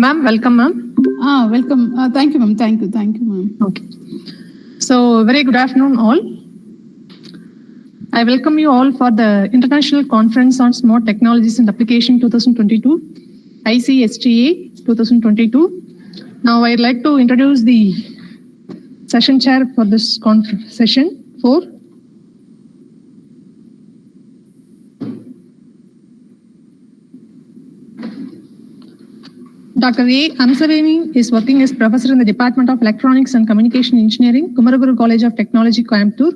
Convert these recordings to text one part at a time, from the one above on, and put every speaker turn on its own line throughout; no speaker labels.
Ma'am, welcome, ma'am.
Welcome. Thank you, ma'am. Thank you, ma'am.
Okay. So, very good afternoon, all. I welcome you all for the International Conference on Smart Technologies and Application 2022, ICSTA 2022. Now, I'd like to introduce the session chair for this session 4. Dr. A. Amsaveni is working as professor in the Department of Electronics and Communication Engineering, Kumaraguru College of Technology, Coimbatore.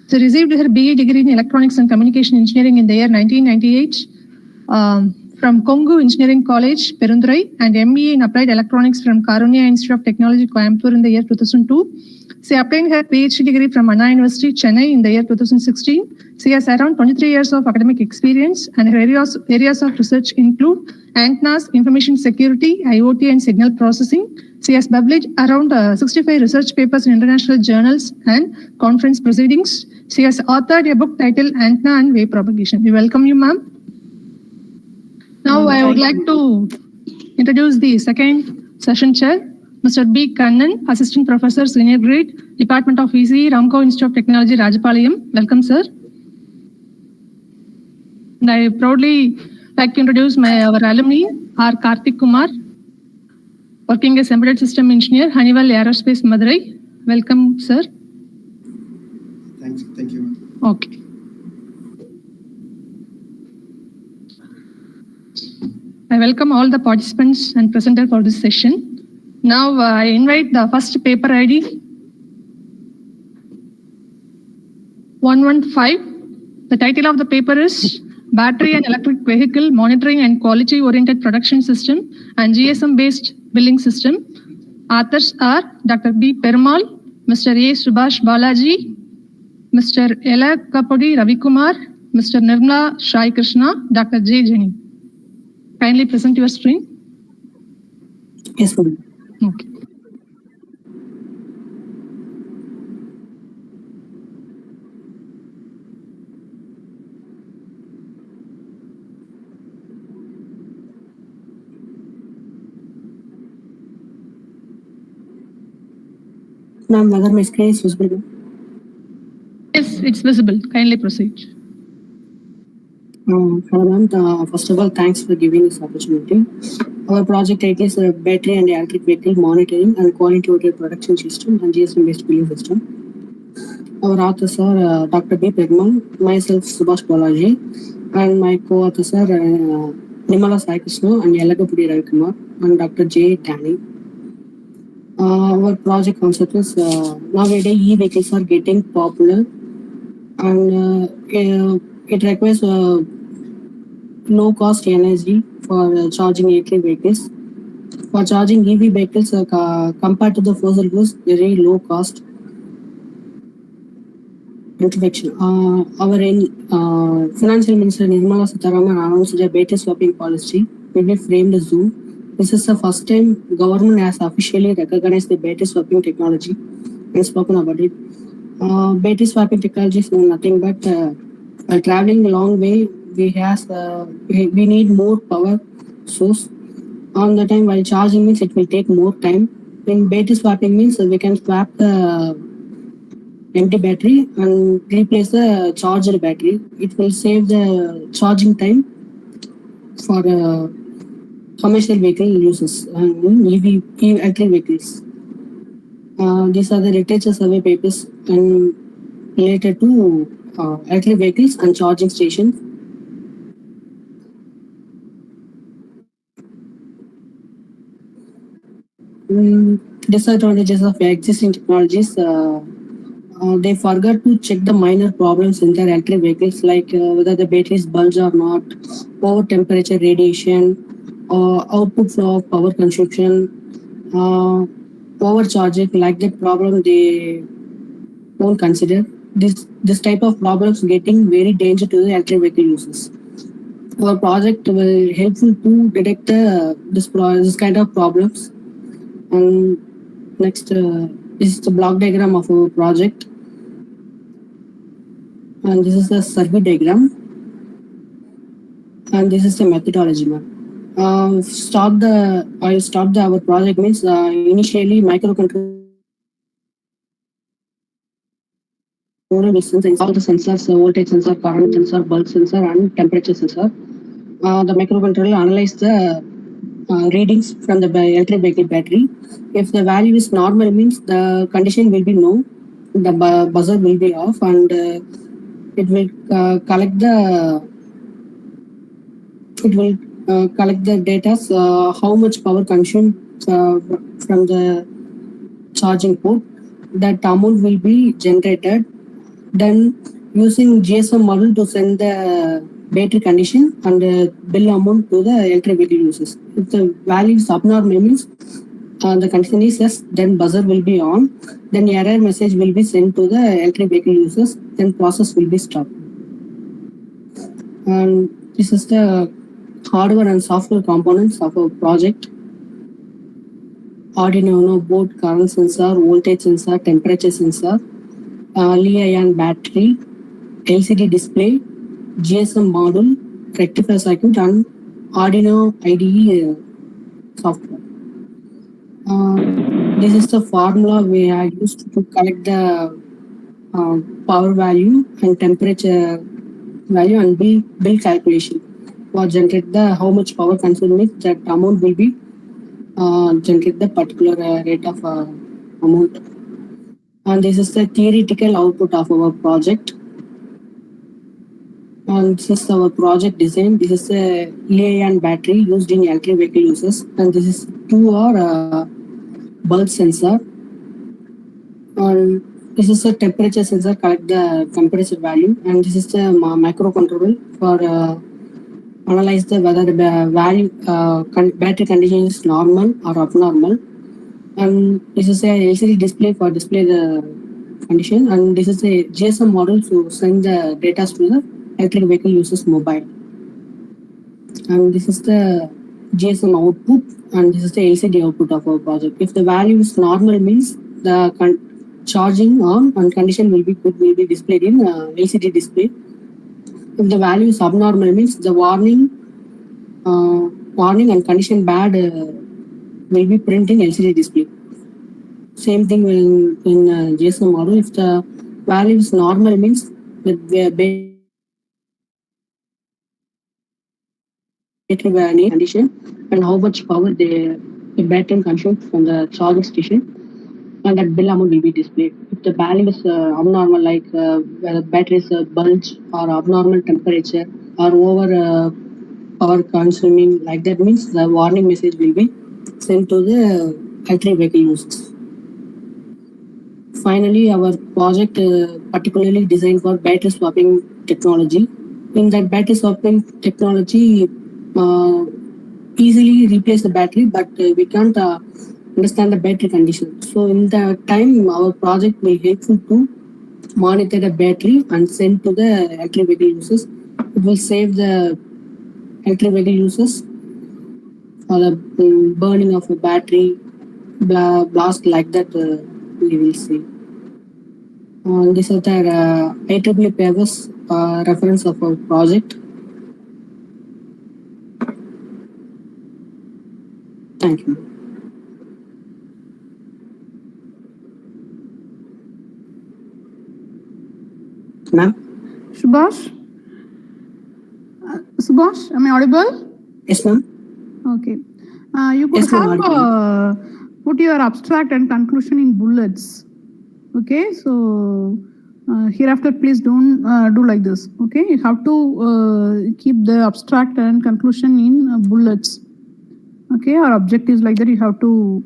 She received her BA degree in Electronics and Communication Engineering in the year 1998 from Kongu Engineering College, Perundurai, and MBA in Applied Electronics from Karunya Institute of Technology, Coimbatore in the year 2002. She obtained her PhD degree from Anna University, Chennai in the year 2016. She has around 23 years of academic experience, and her areas of research include antennas, information security, IoT, and signal processing. She has published around 65 research papers in international journals and conference proceedings. She has authored a book titled Antenna and Wave Propagation. We welcome you, ma'am. Now, I would like to introduce the second session chair, Mr. B. Kannan, Assistant Professor, Senior Grade, Department of ECE, Ramco Institute of Technology, Rajapalayam. Welcome, sir. And I proudly like to introduce our alumni, R. Karthik Kumar, working as Embedded System Engineer, Honeywell Aerospace, Madurai. Welcome, sir.
Thank you.
Okay. I welcome all the participants and presenter for this session. Now I invite the first paper ID 115. The title of the paper is Battery and Electric Vehicle Monitoring and Quality Oriented Production System and GSM Based Billing System. Authors are Dr. B. Perumal, Mr. A. Subhash Balaji, Mr. Elakapudi Ravikumar, Mr. Nirmala Shai Krishna, Dr. J. Jenny. Kindly present your screen.
Yes, ma'am.
Okay.
Ma'am, whether my screen is visible?
Yes, it's visible. Kindly proceed.
Hello, ma'am. First of all, thanks for giving this opportunity. Our project title is Battery and Electric Vehicle Monitoring and Quality Oriented Production System and GSM Based Billing System. Our authors are Dr. B. Perumal, myself Subhash Balaji, and my co-authors are Nirmala Shai Krishna and Elakapudi Ravikumar and Dr. J. Danny. Our project concept is nowadays e-vehicles are getting popular, and it requires low cost energy for charging electric vehicles. For charging EV vehicles, compared to the fossil fuels, very low cost. Introduction. Our Financial Minister Nirmala Sitharaman announced a battery swapping policy. We framed Zoom. This is the first time government has officially recognized the battery swapping technology and spoken about it. Battery swapping technology is nothing but traveling a long way. We need more power source. On the time while charging means it will take more time. In battery swapping means we can swap the empty battery and replace the charger battery. It will save the charging time for commercial vehicle uses and EV electric vehicles. These are the literature survey papers and related to electric vehicles and charging stations. Disadvantages of existing technologies. They forgot to check the minor problems in their electric vehicles, like whether the batteries bulge or not, over temperature radiation, output flow of power consumption, overcharging, like that problem they won't consider. This type of problems getting very dangerous to the electric vehicle users. Our project will helpful to detect this kind of problems. And next is the block diagram of our project, and this is the circuit diagram, and this is the methodology map. I'll start our project means initially microcontroller will sense all the sensors, voltage sensor, current sensor, bulb sensor, and temperature sensor. The microcontroller analyze the readings from the electric vehicle battery. If the value is normal, means the condition will be no, the buzzer will be off, and it will collect the data, how much power consumed from the charging port. That amount will be generated. Then using GSM model to send the battery condition and bill amount to the electric vehicle users. If the value is abnormal, means the condition is yes, then buzzer will be on. Then error message will be sent to the electric vehicle users. Then process will be stopped. And this is the hardware and software components of our project. Arduino Uno board, current sensor, voltage sensor, temperature sensor, Li-ion battery, LCD display, GSM module, rectifier circuit, and Arduino IDE software. This is the formula we are used to collect the power value and temperature value and bill calculation. For generate the how much power consumed, that amount will be generate the particular rate of amount. And this is the theoretical output of our project. And this is our project design. This is a Li-ion battery used in electric vehicle uses, and this is 2R bulb sensor. And this is a temperature sensor, collect the temperature value, and this is the microcontroller for analyze the whether the value battery condition is normal or abnormal. And this is a LCD display for display the condition, and this is a GSM model to send the data to the electric vehicle users mobile. And this is the GSM output, and this is the LCD output of our project. If the value is normal, means the charging on and condition will be good, will be displayed in LCD display. If the value is abnormal, means the warning and condition bad will be printed in LCD display. Same thing will in GSM model. If the value is normal, means the battery condition and how much power the battery consumed from the charging station, and that bill amount will be displayed. If the value is abnormal, like where the battery is bulge or abnormal temperature or over power consuming, like that, means the warning message will be sent to the electric vehicle users. Finally, our project particularly designed for battery swapping technology. In that battery swapping technology, easily replace the battery, but we can't understand the battery condition. So in the time, our project will helpful to monitor the battery and send to the electric vehicle users. It will save the electric vehicle users for the burning of a battery blast, like that we will see. This is the IEEE papers reference of our project. Thank you. Ma'am?
Subhash? Subhash, am I audible?
Yes, ma'am.
Okay. You could
Yes, ma'am,
put your abstract and conclusion in bullets. Okay, so hereafter please don't do like this. Okay, you have to keep the abstract and conclusion in bullets. Okay, our objectives like that you have to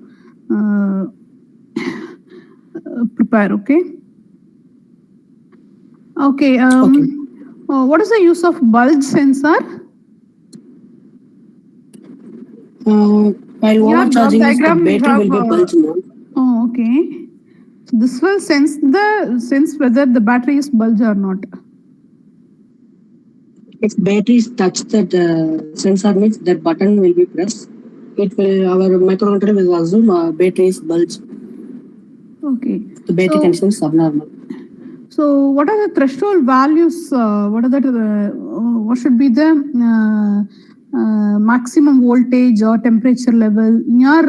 prepare. Okay. Okay.
Okay.
What is the use of bulge sensor?
While overcharging, the battery will be bulging.
Oh, okay. So this will sense whether the battery is bulge or not.
If batteries touch that sensor, means that button will be pressed. It will, our microcontroller will assume battery is bulge.
Okay.
The battery condition is abnormal.
So what are the threshold values? What should be the maximum voltage or temperature level. In your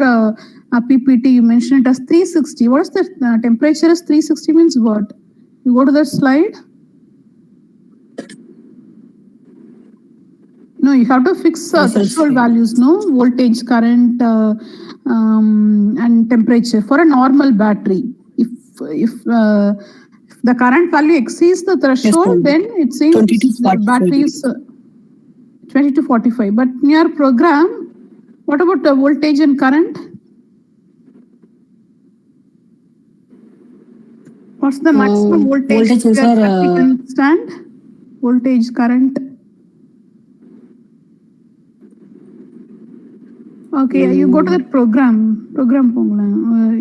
PPT, you mentioned it as 360. What is the temperature is 360 means what? You go to the slide. No, you have to fix threshold values, no? Voltage, current, and temperature for a normal battery. If the current value exceeds the threshold, then it seems the battery is 20 to 45. But in your program, what about the voltage and current? What's the maximum voltage
voltage
that
sensor,
you can stand? Voltage, current. Okay, you go to the program.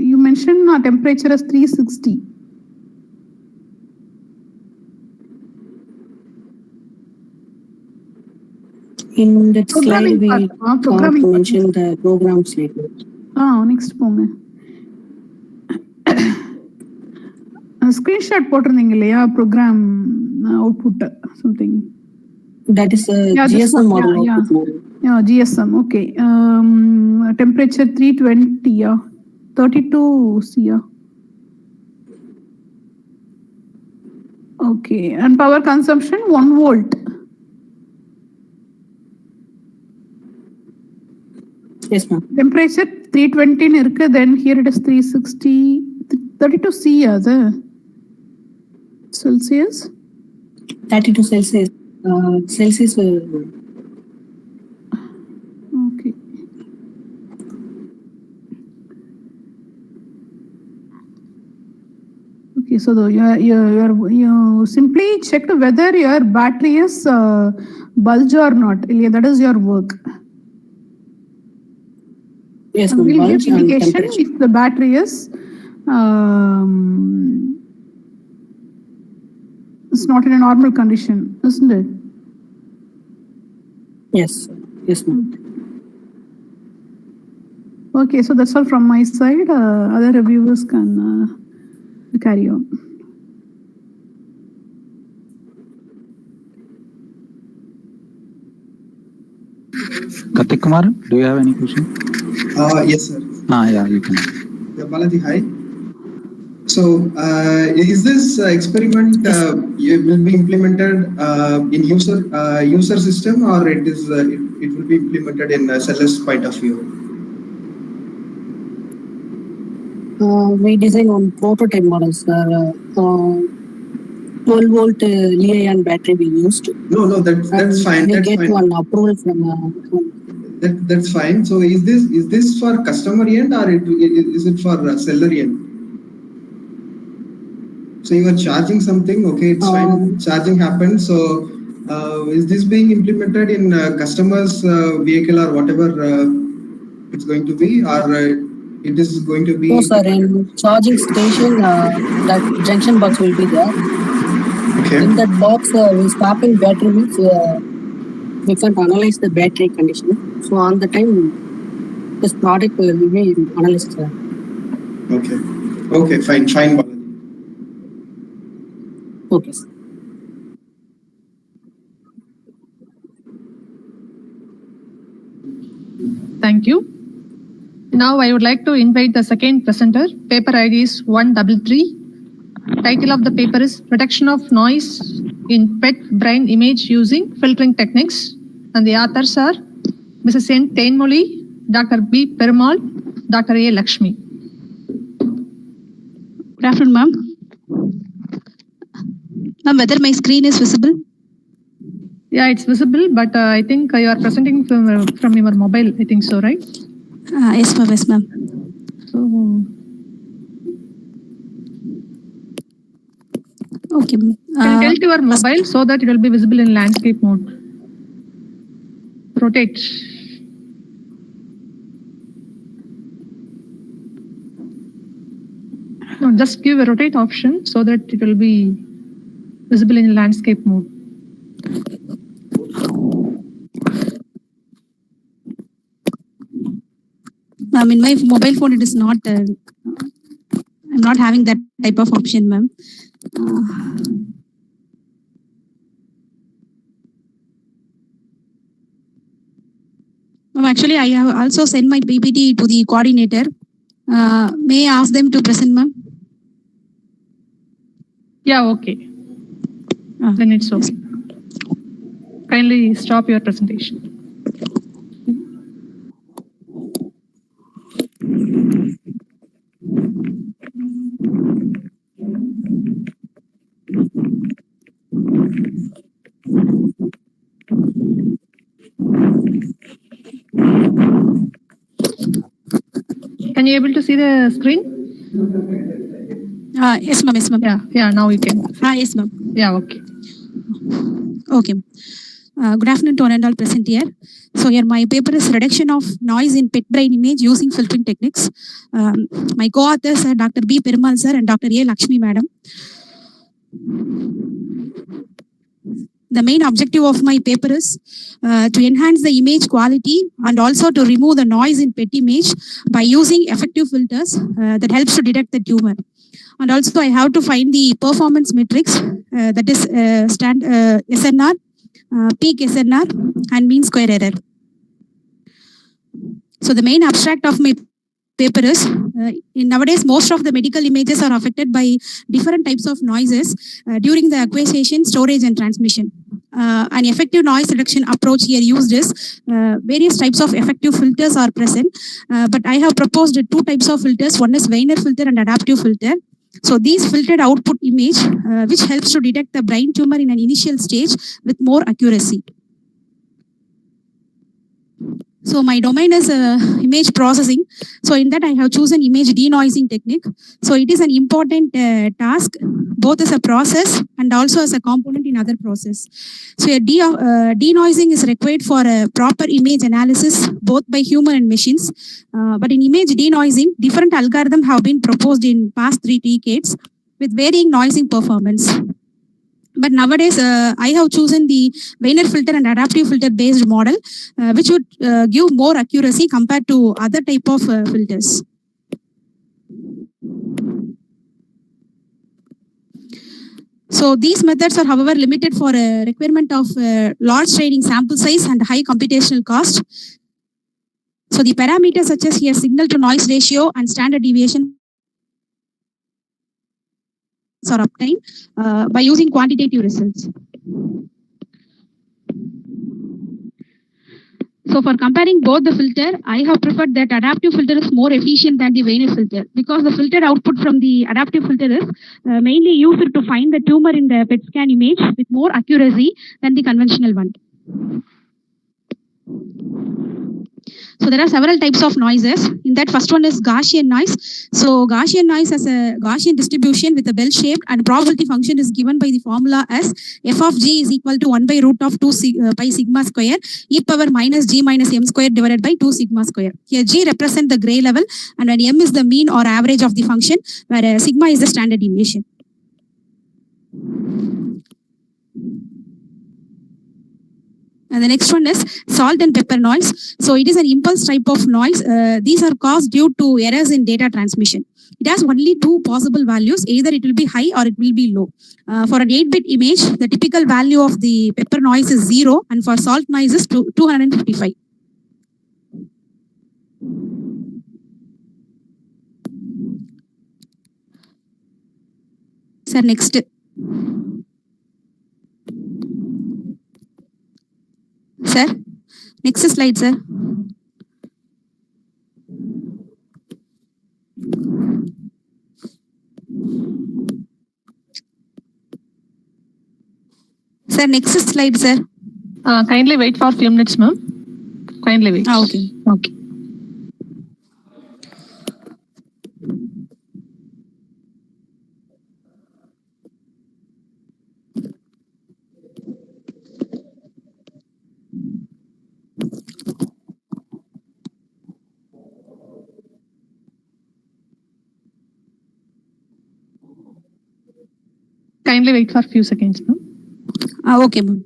You mentioned temperature as 360.
in that slide, we
programming
to mention the program statement.
Next போங்க. Screenshot போட்டிருந்தீங்க இல்லையா program output something.
That is GSM model output model.
Yeah, GSM, okay. Temperature 320, 32 C. Okay, and power consumption 1 volt.
Yes, ma'am.
Temperature 320 irukku, then here it is 360, 32 C Celsius.
32 Celsius. Celsius.
Okay. Okay, so you simply checked whether your battery is bulge or not. That is your work.
Yes,
we'll give
bulge and
indication
temperature.
if the battery is it's not in a normal condition, isn't it?
Yes, ma'am.
Okay, so that's all from my side. Other reviewers can carry on.
Karthik Kumar, do you have any question?
Yes, sir.
Yeah, you can.
Yeah, Balaji, hi. So, is this experiment will be implemented in user system, or it will be implemented in seller's point of view?
We design on prototype models. 12 volt Li-ion battery we used.
No, that's fine.
We
That's
get
fine.
one approval from.
That's fine. So, is this for customer end, or is it for seller end? So you are charging something, okay, it's fine, charging happens. So is this being implemented in customer's vehicle or whatever it's going to be, or it is going to be?
No, sir, in charging station, that junction box will be there.
Okay.
In that box, we swapping battery means we can't analyze the battery condition. So on the time, this product will be analyzed, sir.
Okay, fine, Balaji.
Okay, sir.
Thank you. Now I would like to invite the second presenter. Paper ID is 133. Title of the paper is Reduction of Noise in PET Brain Image Using Filtering Techniques. And the authors are Mrs. N. Tenmoli, Dr. B. Perumal, Dr. A. Lakshmi.
Good afternoon, ma'am. Ma'am, whether my screen is visible?
Yeah, it's visible, but I think you are presenting from your mobile. I think so, right?
Yes, ma'am. Yes, ma'am.
So,
okay.
can you tilt your mobile so that it will be visible in landscape mode? Rotate. No, just give a rotate option so that it will be visible in landscape mode.
In my mobile phone, it is not. I'm not having that type of option, ma'am. Actually, I have also sent my PPT to the coordinator. May I ask them to present, ma'am?
Yeah, okay.
Ah,
Then it's
yes.
okay. Kindly stop your presentation. Can you able to see the screen?
Yes, ma'am. Yes, ma'am.
Yeah, now you can.
Yes, ma'am.
Yeah, okay.
Okay. Good afternoon to one and all present here. So here my paper is reduction of noise in pet brain image using filtering techniques. My co-authors are Dr. B. Perumal sir and Dr. A. Lakshmi madam. The main objective of my paper is to enhance the image quality and also to remove the noise in pet image by using effective filters that helps to detect the tumor. And also I have to find the performance metrics that is SNR, peak SNR and mean square error. So the main abstract of my paper is nowadays most of the medical images are affected by different types of noises during the acquisition, storage and transmission. An effective noise reduction approach here used is various types of effective filters are present, but I have proposed two types of filters. One is Weiner filter and adaptive filter. So these filtered output image which helps to detect the brain tumor in an initial stage with more accuracy. So my domain is image processing. So in that I have chosen image denoising technique. So it is an important task both as a process and also as a component in other process. So denoising is required for a proper image analysis both by human and machines. But in image denoising, different algorithms have been proposed in past 3 decades with varying noising performance. But nowadays, I have chosen the Weiner filter and adaptive filter based model, which would give more accuracy compared to other type of filters. So these methods are, however, limited for a requirement of large training sample size and high computational cost. So the parameters such as here signal to noise ratio and standard deviation are obtained by using quantitative results. So for comparing both the filter, I have preferred that adaptive filter is more efficient than the Weiner filter because the filtered output from the adaptive filter is mainly used to find the tumor in the PET scan image with more accuracy than the conventional one. So there are several types of noises. In that first one is Gaussian noise. So Gaussian noise has a Gaussian distribution with a bell shaped and probability function is given by the formula as f of g is equal to 1 by root of 2 pi sigma square e power minus g minus m square divided by 2 sigma square. Here g represents the gray level and when m is the mean or average of the function where sigma is the standard deviation. And the next one is salt and pepper noise. So it is an impulse type of noise. These are caused due to errors in data transmission. It has only two possible values. Either it will be high or it will be low. For an 8-bit image, the typical value of the pepper noise is 0 and for salt noise is 255. Sir, next. Sir, next slide, sir. Sir, next slide, sir.
Kindly wait for a few minutes, ma'am. Kindly wait.
Okay.
Okay. Kindly wait for a few seconds, ma'am.
Okay, ma'am.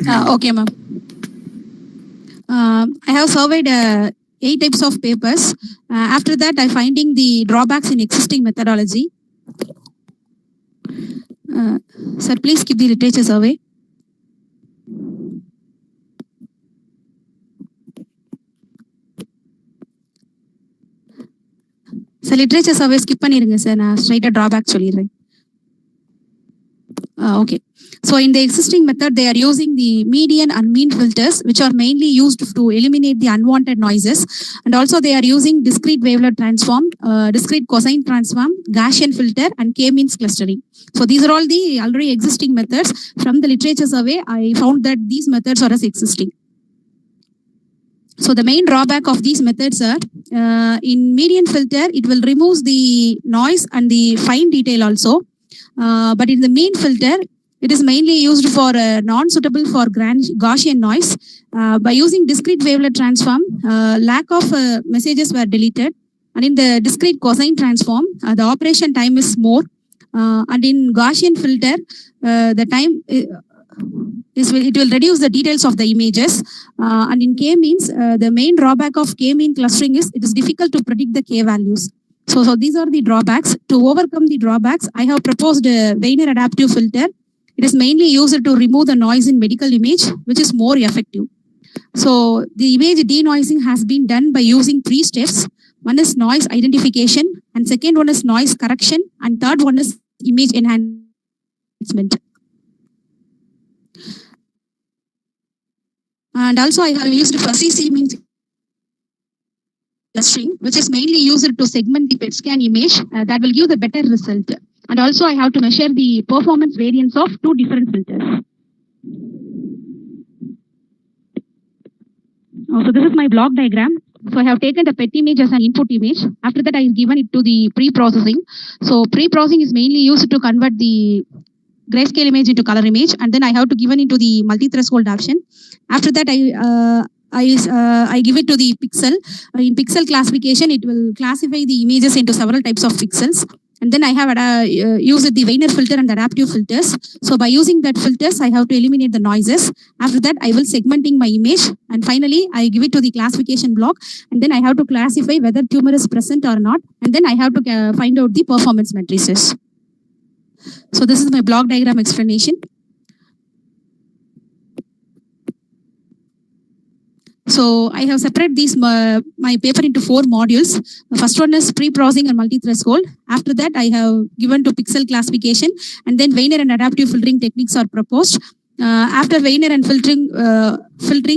Okay, ma'am. I have surveyed 8 types of papers. After that, I finding the drawbacks in existing methodology. Sir, please keep the literature survey. Sir, literature survey skip பண்ணிருங்க sir. நான் straight drawback சொல்லிடுறேன். Okay. So in the existing method, they are using the median and mean filters, which are mainly used to eliminate the unwanted noises. And also they are using discrete wavelet transform, discrete cosine transform, Gaussian filter, and K-means clustering. So these are all the already existing methods. From the literature survey, I found that these methods are as existing. So the main drawback of these methods are, in median filter, it will remove the noise and the fine detail also. But in the mean filter, it is mainly used for non-suitable for Gaussian noise. By using discrete wavelet transform, lack of messages were deleted. And in the discrete cosine transform, the operation time is more. And in Gaussian filter, the time it will reduce the details of the images. And in K-means, the main drawback of K-mean clustering is it is difficult to predict the K values. So these are the drawbacks. To overcome the drawbacks, I have proposed a Weiner adaptive filter. It is mainly used to remove the noise in medical image, which is more effective. So the image denoising has been done by using 3 steps. One is noise identification, and second one is noise correction, and third one is image enhancement. And also I have used fuzzy C-means clustering, which is mainly used to segment the PET scan image that will give the better result. And also I have to measure the performance variance of 2 different filters. So this is my block diagram. So I have taken the PET image as an input image. After that, I have given it to the pre-processing. So pre-processing is mainly used to convert the grayscale image into color image, and then I have to give it into the multi-threshold option. After that, I give it to the pixel. In pixel classification, it will classify the images into several types of pixels. And then I have used the Weiner filter and adaptive filters. So by using that filters, I have to eliminate the noises. After that, I will segmenting my image. And finally, I give it to the classification block. And then I have to classify whether tumor is present or not. And then I have to find out the performance matrices. So this is my block diagram explanation. So I have separated these my paper into 4 modules. The first one is pre-processing and multi-threshold. After that, I have given to pixel classification, and then Weiner and adaptive filtering techniques are proposed. After Weiner and filtering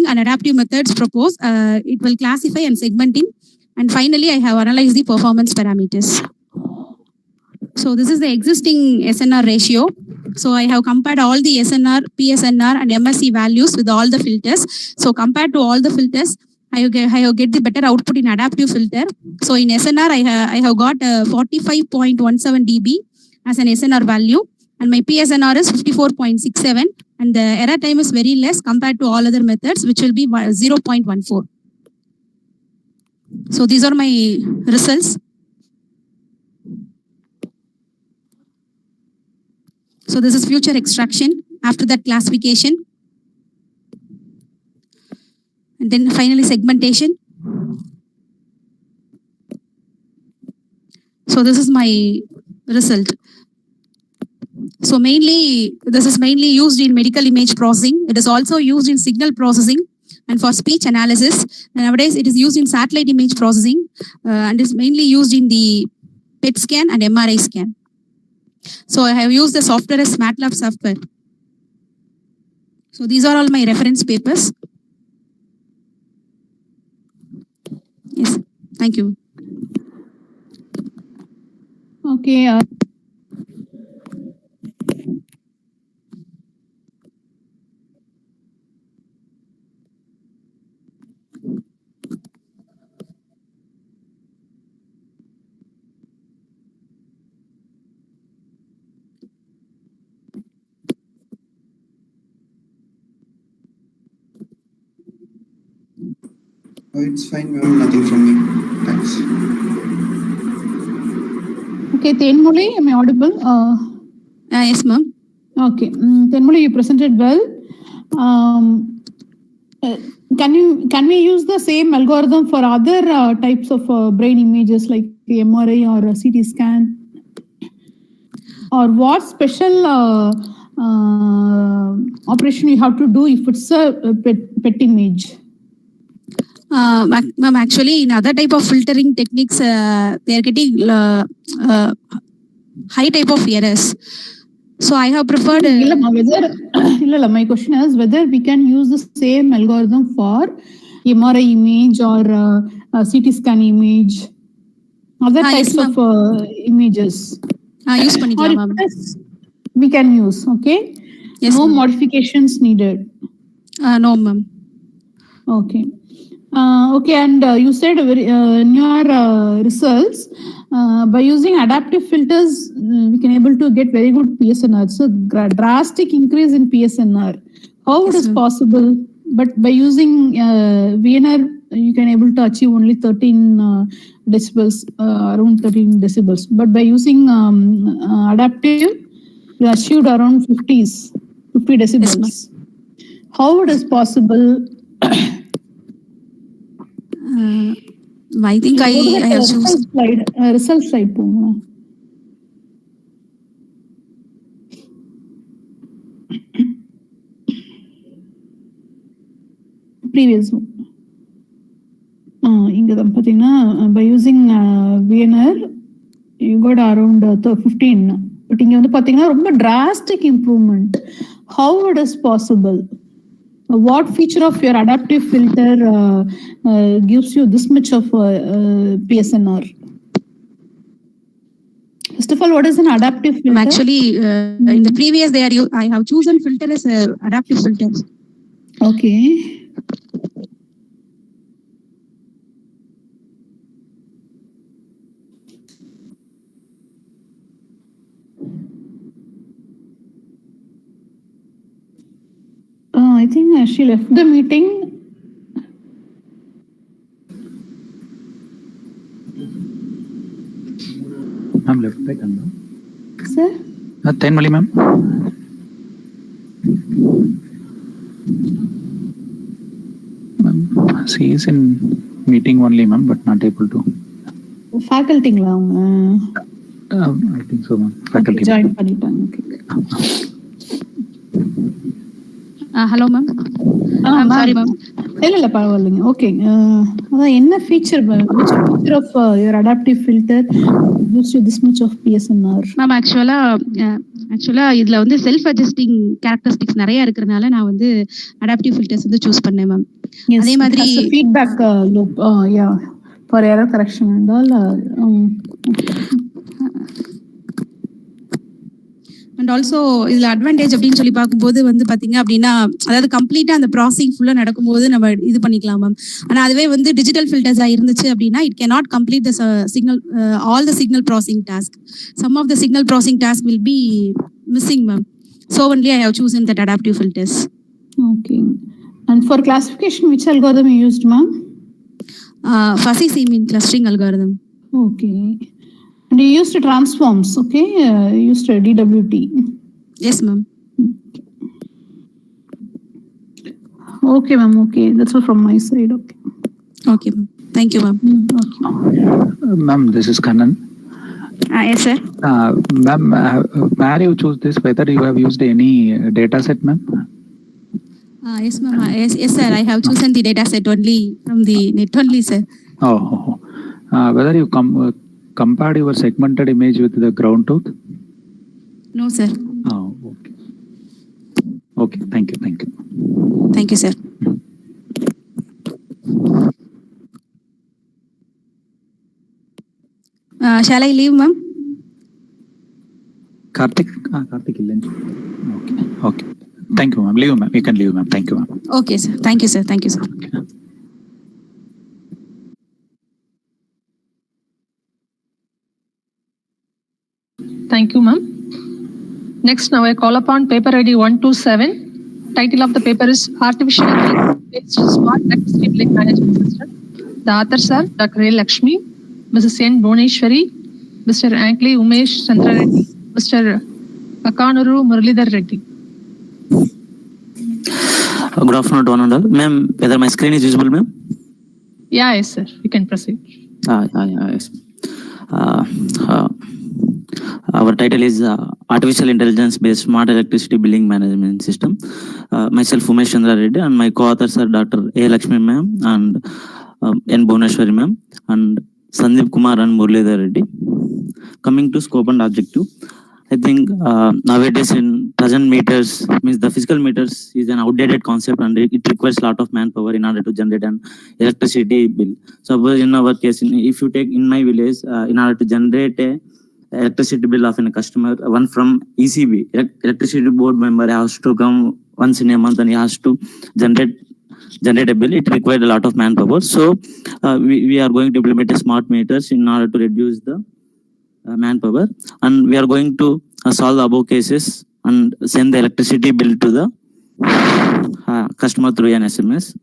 and adaptive methods proposed, it will classify and segmenting. And finally, I have analyzed the performance parameters. So this is the existing SNR ratio. So I have compared all the SNR, PSNR and MSE values with all the filters. So compared to all the filters, I have get the better output in adaptive filter. So in SNR, I have got 45.17 dB as an SNR value, and my PSNR is 54.67, and the error time is very less compared to all other methods, which will be 0.14. So these are my results. So this is future extraction. After that, classification. And then finally segmentation. So this is my result. So this is mainly used in medical image processing. It is also used in signal processing and for speech analysis. Nowadays, it is used in satellite image processing and is mainly used in the PET scan and MRI scan. So I have used the software as MATLAB software. So these are all my reference papers. Yes, thank you.
Okay.
Oh, it's fine, ma'am. Nothing from me. Thanks.
Okay, Tenmuli, am I audible?
Yes, ma'am.
Okay, Tenmuli, you presented well. Can we use the same algorithm for other types of brain images like the MRI or a CT scan? Or what special operation you have to do if it's a PET image?
Ma'am, actually, in other type of filtering techniques, they are getting high type of errors. So I have preferred.
My question is whether we can use the same algorithm for MRI image or CT scan image, other types of images.
Use பண்ணிக்கலாம் ma'am.
We can use, okay?
Yes,
no modifications needed.
No ma'am.
Okay. Okay, and you said in your results, by using adaptive filters, we can able to get very good PSNR. So drastic increase in PSNR. How it is possible? But by using VNR, you can able to achieve only 13 decibels, around 13 decibels. But by using adaptive, you achieved around 50 decibels. Yes, how it is possible?
I think I have chosen
result slide. Previous one. By using VNR, you got around 15. But in drastic improvement. How it is possible? What feature of your adaptive filter gives you this much of PSNR? First of all, what is an adaptive filter?
Actually, in the previous I have chosen filter as adaptive filters.
Okay. I think she left the meeting.
Ma'am, left back.
Sir?
10 only, ma'am. Ma'am, she is in meeting only, ma'am, but not able to.
Faculty la
I think so, ma'am. Faculty.
Join பண்ணிட்டாங்க.
Hello ma'am. I'm sorry ma'am.
இல்ல பரவாயில்லைங்க. Okay. அதான் என்ன feature of your adaptive filter gives you this much of PSNR?
Ma'am, actually இதுல வந்து self adjusting characteristics நிறைய இருக்கறனால நான் வந்து அடாப்டிவ் ஃபில்டர்ஸ் வந்து சூஸ் பண்ணேன் மேம். அதே மாதிரி
feedback loop for error correction and all.
And also இதுல அட்வான்டேஜ் அப்படின்னு சொல்லி பார்க்கும்போது வந்து பாத்தீங்க அப்படின்னா அதாவது கம்ப்ளீட்டா அந்த ப்ராசஸிங் ஃபுல்லா நடக்கும்போது நம்ம இது பண்ணிக்கலாம் மேம். ஆனா அதுவே வந்து டிஜிட்டல் ஃபில்டர்ஸா இருந்துச்சு அப்படின்னா it can not complete the signal all the signal processing task. Some of the signal processing task will be missing ma'am. So only I have chosen that adaptive filters.
Okay. And for classification, which algorithm you used, ma'am?
Fuzzy C-mean clustering algorithm.
Okay. And you used transforms, okay? You used DWT.
Yes, ma'am.
Okay, ma'am. Okay, that's all from my side. Okay.
Okay, ma'am. Thank you, ma'am.
Okay.
Ma'am, this is Kannan.
Yes, sir.
Ma'am, where you choose this? Whether you have used any data set, ma'am?
Yes, ma'am. Yes, sir. I have chosen the data set only from the net only, sir.
Oh. Whether you compared your segmented image with the ground truth?
No, sir.
Oh, okay. Okay, thank you.
Thank you, sir. Shall I leave, ma'am?
Karthik illenchu. Okay. Thank you, ma'am. Leave, ma'am. You can leave, ma'am. Thank you, ma'am.
Okay, sir. Thank you, sir. Thank you, sir.
Okay.
Thank you, ma'am. Next, now I call upon paper ID 127. Title of the paper is Artificial Intelligence Smart Electricity Bill Management System. The authors are Dr. A. Lakshmi, Mrs. N. Bhuneshwari, Mr. Ankli Umesh Chandra Reddy, Mr. Akanuru Muralidhar Reddy.
Good afternoon to one and all. Ma'am, whether my screen is visible, ma'am?
Yeah, yes, sir. You can proceed.
Yes. Our title is Artificial Intelligence Based Smart Electricity Billing Management System. Myself, Umesh Chandra Reddy, and my co-authors are Dr. A. Lakshmi ma'am and N. Bhuneshwari ma'am and Sandeep Kumar and Muralidhar Reddy. Coming to scope and objective, I think nowadays in present meters means the physical meters is an outdated concept and it requires a lot of manpower in order to generate an electricity bill. Suppose in our case, if you take in my village, in order to generate a electricity bill of a customer, one from ECB, electricity board member has to come once in a month and he has to generate a bill. It required a lot of manpower. So we are going to implement a smart meters in order to reduce the manpower, and we are going to solve the above cases and send the electricity bill to the customer through an SMS.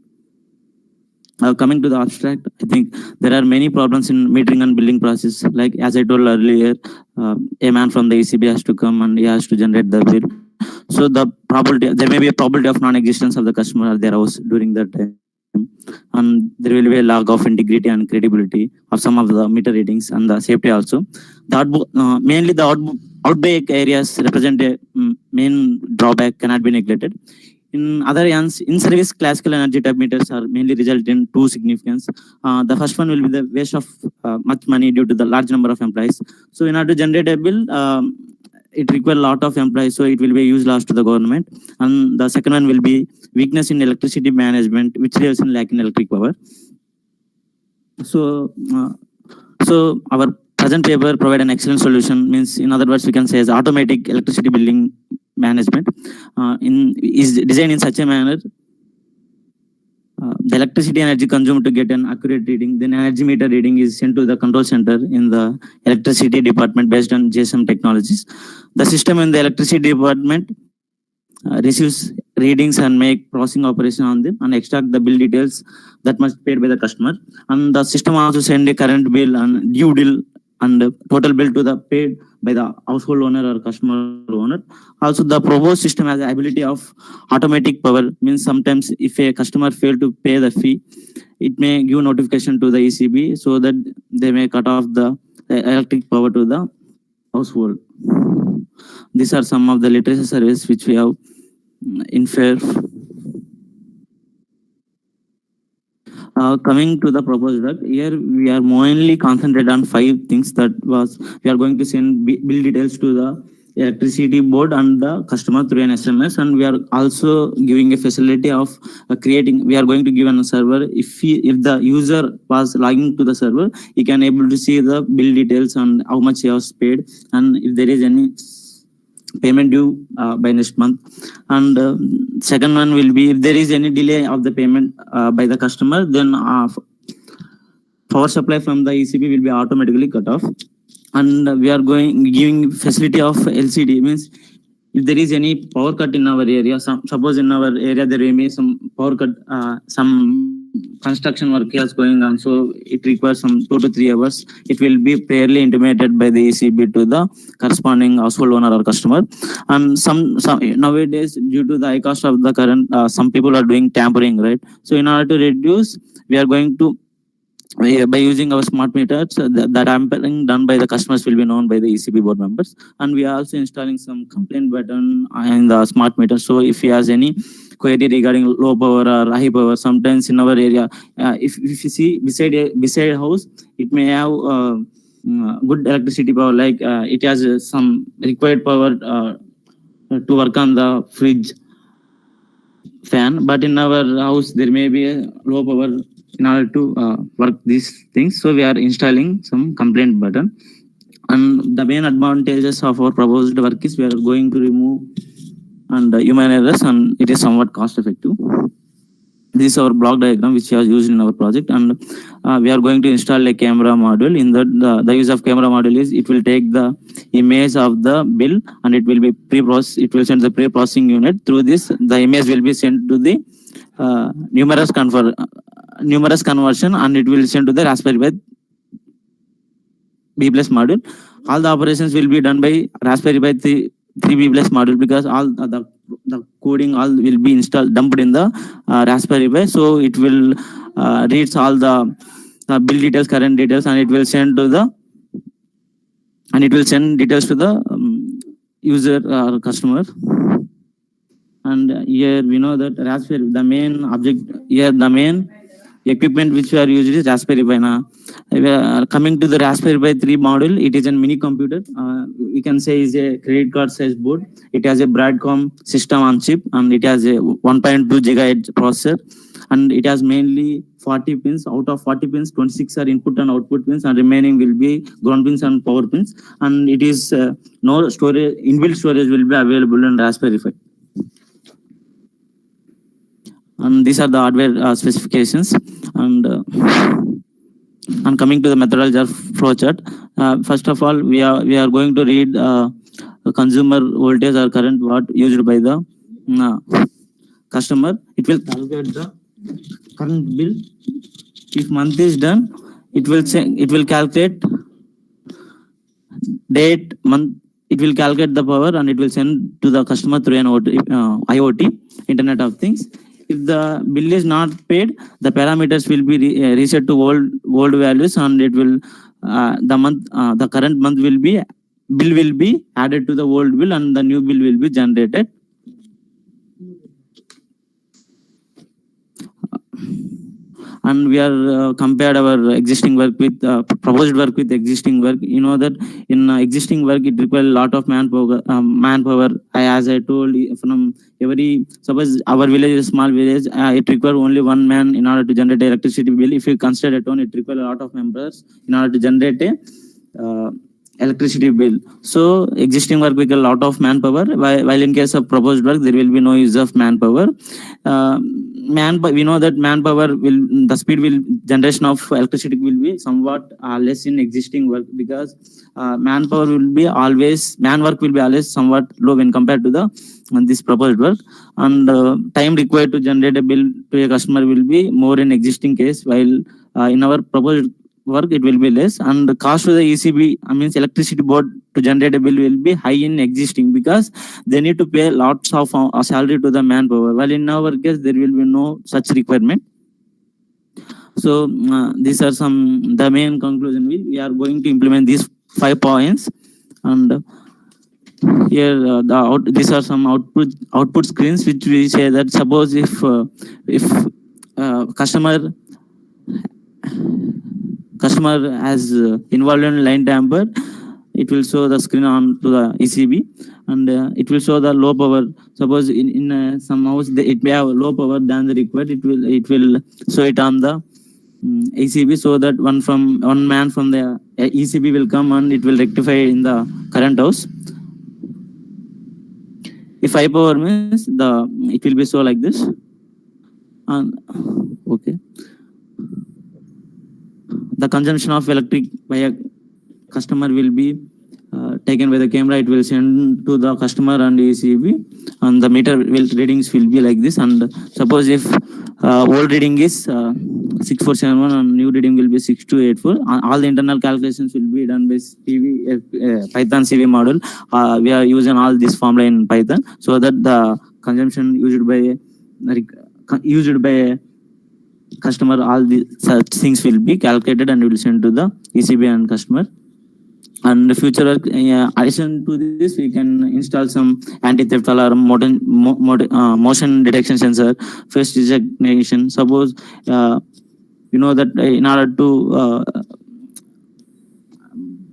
Coming to the abstract, I think there are many problems in metering and billing process. Like as I told earlier, a man from the ECB has to come and he has to generate the bill. So the probability, there may be a probability of non-existence of the customer at their house during that time. And there will be a lack of integrity and credibility of some of the meter readings and the safety also. Mainly the outbreak areas represent a main drawback, cannot be neglected. In other hands, in-service classical energy type meters are mainly result in two significance. The first one will be the waste of much money due to the large number of employees. So in order to generate a bill, it requires a lot of employees, so it will be used loss to the government. And the second one will be weakness in electricity management, which results in lack in electric power. So our present paper provide an excellent solution. Means, in other words, we can say as automatic electricity billing management is designed in such a manner. The electricity energy consumed to get an accurate reading, then energy meter reading is sent to the control center in the electricity department based on GSM technologies. The system in the electricity department receives readings and make processing operation on them and extract the bill details that must be paid by the customer. And the system also send a current bill and due bill and total bill to the paid by the household owner or customer owner. Also, the proposed system has the ability of automatic power, means sometimes if a customer fail to pay the fee, it may give notification to the ECB so that they may cut off the electric power to the household. These are some of the literacy surveys which we have in fair. Coming to the proposed work, here we are mainly concentrated on 5 things. That was, we are going to send bill details to the electricity board and the customer through an SMS, and we are also giving a facility of creating. We are going to give a server. If the user was logging to the server, he can able to see the bill details and how much he has paid, and if there is any payment due by next month. And second one will be if there is any delay of the payment by the customer, then power supply from the ECB will be automatically cut off. And we are giving facility of LCD, means if there is any power cut in our area, suppose in our area there may be some power cut, some construction work is going on, so it requires some 2 to 3 hours. It will be fairly intimated by the ECB to the corresponding household owner or customer. And some nowadays, due to the high cost of the current, some people are doing tampering, right? So in order to reduce, we are going to by using our smart meters, that tampering done by the customers will be known by the ECB board members. And we are also installing some complaint button in the smart meter. So if he has any query regarding low power or high power, sometimes in our area, if you see beside a house, it may have good electricity power, like it has some required power to work on the fridge fan, but in our house there may be a low power in order to work these things. So we are installing some complaint button. And the main advantages of our proposed work is we are going to remove and human errors, and it is somewhat cost effective. This is our block diagram which we have used in our project, and we are going to install a camera module. In that, the use of camera module is it will take the image of the bill and it will be pre-processed. It will send the pre-processing unit. Through this, the image will be sent to the numerous conversion, and it will send to the Raspberry Pi B+ module. All the operations will be done by Raspberry Pi 3B+ module, because all the the coding all will be installed, dumped in the Raspberry Pi. So it will reads all the bill details, current details, and it will send details to the user or customer. And here we know that Raspberry, the main object here, the main equipment which we are using is Raspberry Pi. Now, coming to the Raspberry Pi 3 module, it is a mini computer. We can say is a credit card size board. It has a Broadcom system on chip, and it has a 1.2 gigahertz processor, and it has mainly 40 pins. Out of 40 pins, 26 are input and output pins, and remaining will be ground pins and power pins. And it is no storage, inbuilt storage will be available in Raspberry Pi. And these are the hardware specifications. And coming to the methodology of flowchart, first of all, we are going to read consumer voltage or current watt used by the customer. It will calculate the current bill. If month is done, it will calculate date, month. It will calculate the power, and it will send to the customer through an IoT, Internet of Things. If the bill is not paid, the parameters will be reset to old values, and it will the current month bill will be added to the old bill, and the new bill will be generated. And we are compared our existing work with proposed work with existing work. You know that in existing work it requires a lot of manpower. As I told, from every, suppose our village is a small village, it requires only one man in order to generate electricity bill. If you consider a town, it requires a lot of members in order to generate a electricity bill. So existing work requires a lot of manpower, while in case of proposed work there will be no use of manpower. We know that the speed generation of electricity will be somewhat less in existing work, because manwork will be always somewhat low when compared to this proposed work, and time required to generate a bill to a customer will be more in existing case, while in our proposed work it will be less, and the cost to the ECB, means electricity board, to generate a bill will be high in existing, because they need to pay lots of salary to the manpower, while in our case there will be no such requirement. So these are the main conclusion. We are going to implement these 5 points, and here these are some output screens which we say that suppose if customer has involved in line tamper, it will show the screen on to the ECB, and it will show the low power. Suppose in some house it may have low power than the required, it will show it on the ECB, so that one man from the ECB will come and it will rectify in the current house. If high power means it will be so like this. And okay, the consumption of electric by a customer will be taken by the camera. It will send to the customer and ECB, and the meter readings will be like this. And suppose if old reading is 6471 and new reading will be 6284, all the internal calculations will be done by Python CV model. We are using all this formula in Python, so that the consumption used by customer, all the such things will be calculated and will send to the ECB and customer. And the future work, addition to this, we can install some anti-theft alarm, motion detection sensor, face recognition. Suppose you know that in order to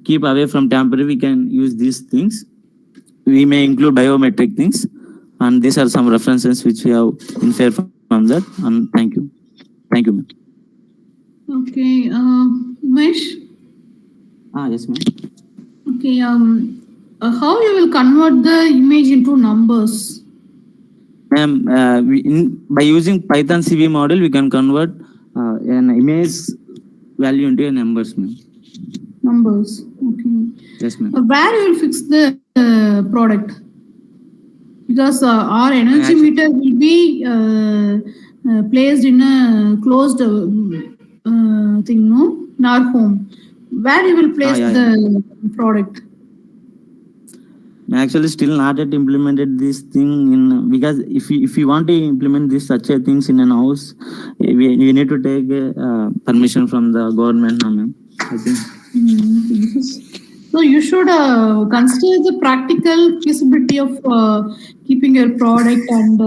keep away from tampering, we can use these things. We may include biometric things, and these are some references which we have inferred from that. And thank you. Thank you, ma'am.
Okay, Umesh?
Yes, ma'am.
Okay, how you will convert the image into numbers?
Ma'am, by using Python CV model, we can convert an image value into numbers, ma'am.
Numbers, okay.
Yes, ma'am.
Where you will fix the product? Because our energy meter will be placed in a closed thing, no? In our home. Where you will place the product?
Actually still not yet implemented this thing in, because if you want to implement this such a things in an house, we need to take permission from the government, ma'am. I think.
So you should consider the practical feasibility of keeping your product and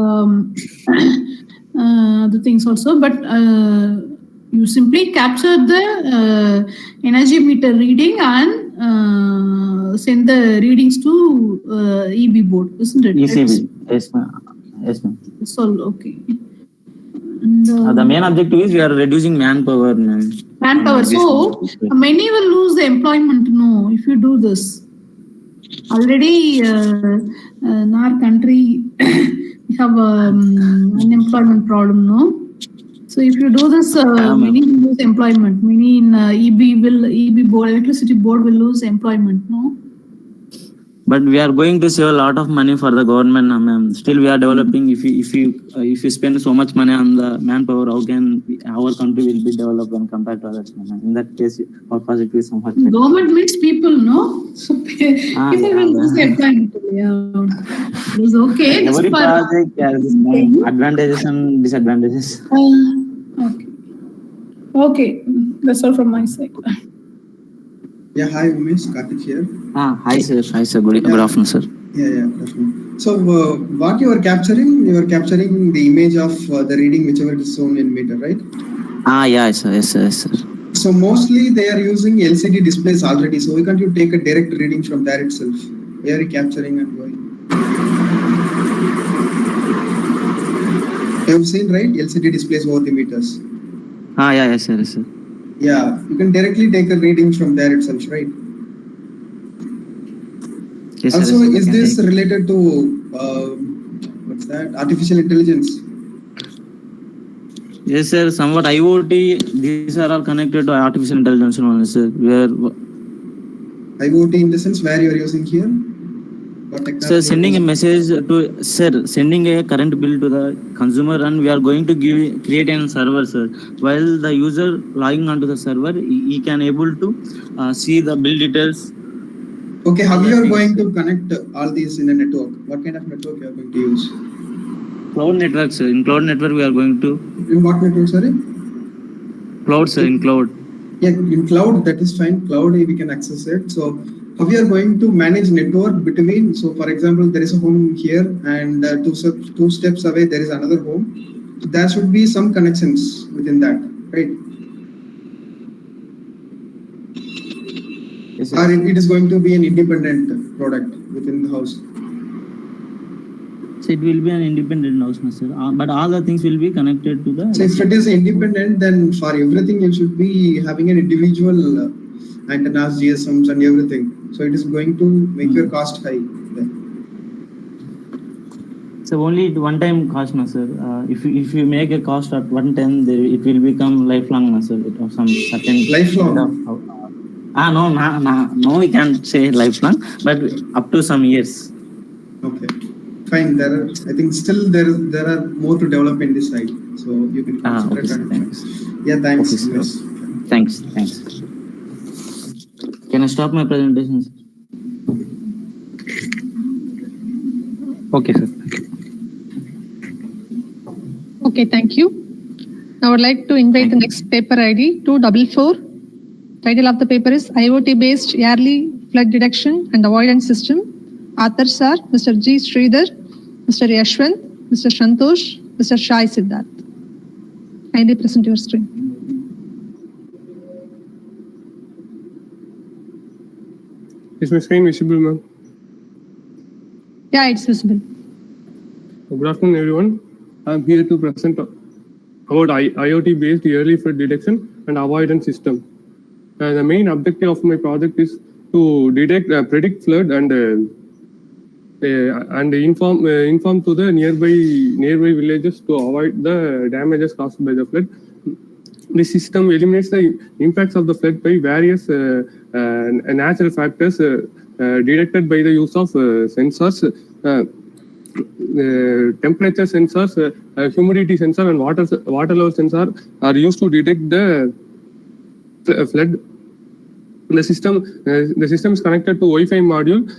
the things also, but you simply capture the energy meter reading and send the readings to EB board, isn't it?
ECB. Yes, ma'am. Yes, ma'am.
So okay. And,
The main objective is we are reducing manpower, ma'am.
manpower. So many will lose the employment. No, if you do this, already in our country we have unemployment problem. No, so if you do this, many will lose employment. Many in EB board, electricity board will lose employment. No.
But we are going to save a lot of money for the government, ma'am. Still, we are developing. If you spend so much money on the manpower, how can our country will be developed when compared to others? In that case, our positive is somewhat.
Government means people, no? So people will lose their employment. Yeah, it's okay.
Every project has advantages and disadvantages.
Okay. Okay, that's all from my side.
Yeah, hi, Umesh, Karthik here.
Hi, sir. Hi, sir. Good afternoon, sir.
Yeah, definitely. So, what you are capturing the image of the reading, whichever is shown in meter, right?
Yes, sir. Yes, sir.
So, mostly they are using LCD displays already. So, why can't you take a direct reading from there itself? Where are you capturing and going? You have seen, right? LCD displays over the meters.
Yes, sir. Yes, sir.
Yeah, you can directly take a reading from there itself, right?
Yes,
also,
sir,
is this related to what's that? Artificial intelligence?
Yes, sir. Somewhat IoT. These are all connected to artificial intelligence, only, sir. Where
IoT in the sense where you are using here? What technology?
Sir, sending a message to sending a current bill to the consumer, and we are going to create a server, sir. While the user logging onto the server, he can able to see the bill details.
Okay, how you are going to connect all these in a network? What kind of network you are going to use?
Cloud network, sir. In cloud network, we are going to.
In what network, sorry?
Cloud, sir. In cloud.
Yeah, in cloud, that is fine. Cloud, we can access it. So, how we are going to manage network between? So, for example, there is a home here, and two steps away there is another home. So there should be some connections within that, right?
Yes,
or it is going to be an independent product within the house.
So it will be an independent house, sir. But all the things will be connected to the.
So if it is independent, then for everything you should be having an individual antennas, GSMs, and everything. So it is going to make your cost high.
So only one-time cost, sir. If you make a cost at one time, it will become lifelong, sir. Or some certain
lifelong.
No, we can't say lifelong, but up to some years.
Okay, fine. I think still there are more to develop in this side, so you can consider that.
Thanks.
Yeah, thanks.
Okay, yes. Thanks. Can I stop my presentation, sir?
Okay, sir.
Okay, thank you. Now I would like to invite the next paper ID 244. Title of the paper is IoT-based yearly flood detection and avoidance system. Authors are Mr. G. Sridhar, Mr. Yashwant, Mr. Santosh, Mr. Shai Siddharth. Kindly present your screen.
Is my screen visible, ma'am?
Yeah, it's visible.
Good afternoon, everyone. I'm here to present about IoT-based yearly flood detection and avoidance system. The main objective of my project is to predict flood and inform to the nearby villages to avoid the damages caused by the flood. This system eliminates the impacts of the flood by various natural factors detected by the use of sensors. Temperature sensors, humidity sensor, and water level sensor are used to detect the flood. The system is connected to Wi-Fi module.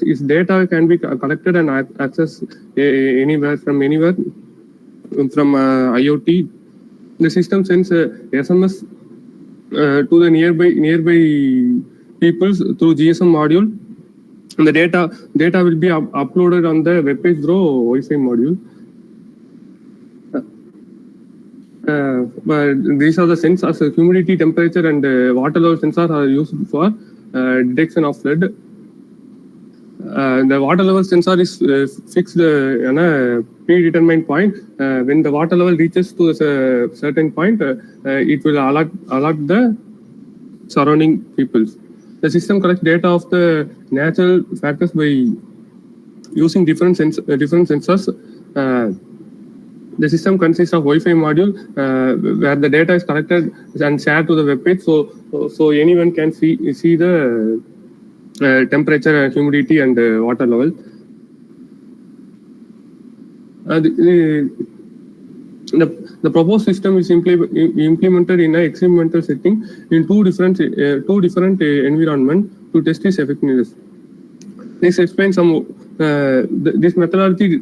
Its data can be collected and accessed anywhere from IoT. The system sends SMS to the nearby peoples through GSM module. And the data will be uploaded on the web page through Wi-Fi module. But these are the sensors. Humidity, temperature, and water level sensors are used for detection of flood. The water level sensor is fixed on a predetermined point. When the water level reaches to a certain point, it will alert the surrounding peoples. The system collects data of the natural factors by using different sensors. The system consists of Wi-Fi module where the data is collected and shared to the web page, so anyone can see the temperature, humidity, and water level. The proposed system is implemented in an experimental setting in two different environments to test its effectiveness. Let's explain some this methodology.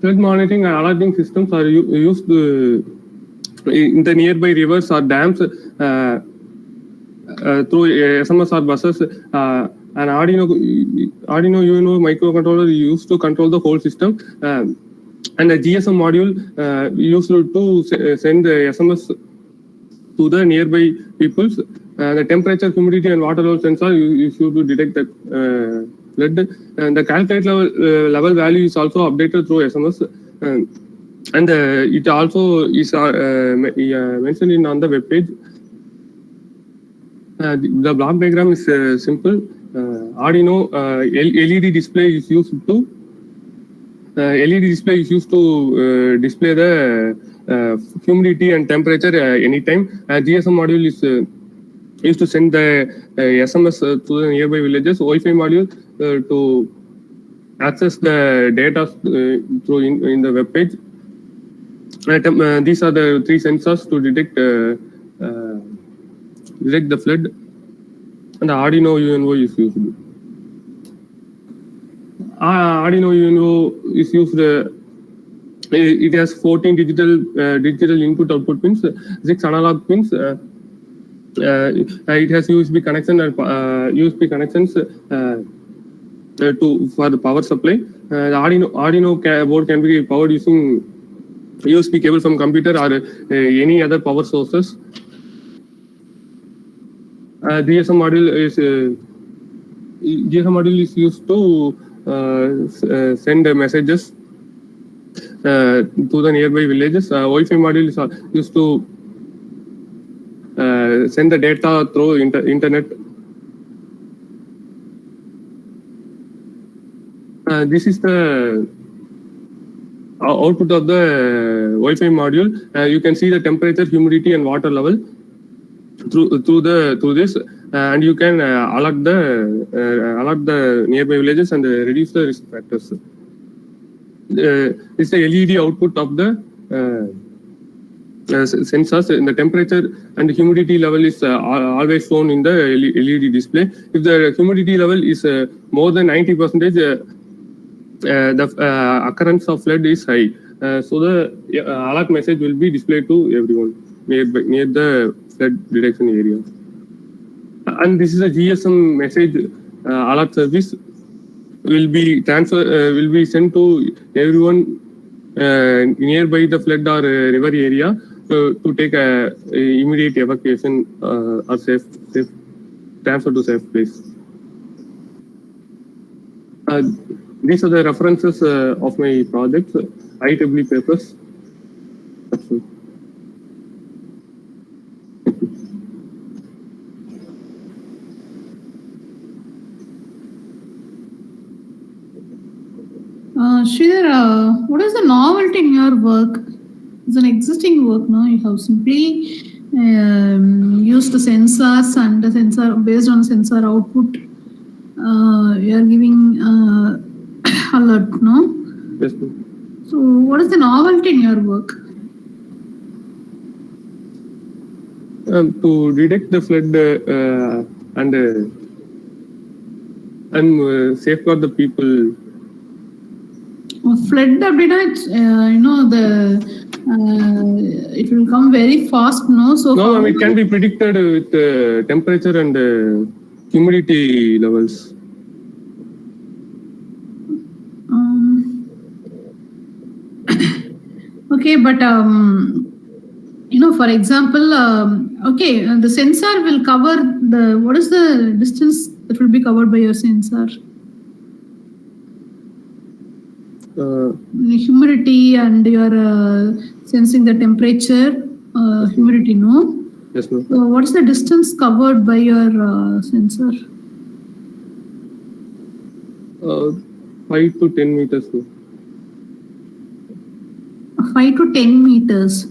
Flood monitoring and alerting systems are used in the nearby rivers or dams through SMS or buses. An Arduino UNO microcontroller is used to control the whole system, and a GSM module used to send the SMS to the nearby peoples. The temperature, humidity, and water level sensor is used to detect the flood. And the calculated level value is also updated through SMS. And it also is mentioned on the web page. The block diagram is simple. Arduino LED display is used to display the humidity and temperature anytime. GSM module is used to send the SMS to the nearby villages. Wi-Fi module to access the data through in the web page. These are the three sensors to detect the flood, and the Arduino UNO is used. Arduino UNO is used. It has 14 digital input/output pins, 6 analog pins. It has USB connection and USB connections for the power supply. The Arduino board can be powered using USB cable from computer or any other power sources. GSM module is used to send messages to the nearby villages. Wi-Fi module is used to send the data through internet. This is the output of the Wi-Fi module. You can see the temperature, humidity, and water level through this, and you can alert the nearby villages and reduce the risk factors. This is the LED output of the sensors. The temperature and the humidity level is always shown in the LED display. If the humidity level is more than 90%, the occurrence of flood is high. So the alert message will be displayed to everyone near the flood detection area. And this is a GSM message alert service will be sent to everyone nearby the flood or river area to take immediate evacuation or safe transfer to safe place. These are the references of my projects, IEEE papers.
Sridhar, what is the novelty in your work? It's an existing work, no? You have simply used the sensors and the sensor based on sensor output. You are giving alert, no?
Yes, ma'am.
So what is the novelty in your work?
To detect the flood and safeguard the people.
Flood update, it's, it will come very fast, no? So
No, it can be predicted with temperature and humidity levels.
Okay, but for example, the sensor will cover what is the distance that will be covered by your sensor? Humidity and your sensing the temperature, humidity, no?
Yes, ma'am.
So what is the distance covered by your sensor?
5 to 10 meters.
5 to 10 meters.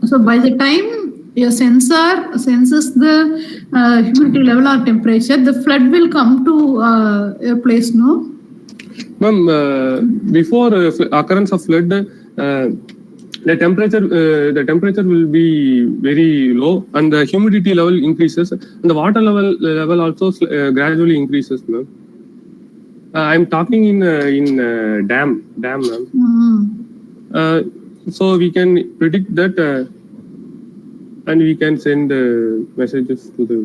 So by the time your sensor senses the humidity level or temperature, the flood will come to your place, no?
Ma'am, before occurrence of flood, the temperature will be very low and the humidity level increases and the water level also gradually increases, ma'am. I'm talking in dam, ma'am. So we can predict that and we can send messages to the.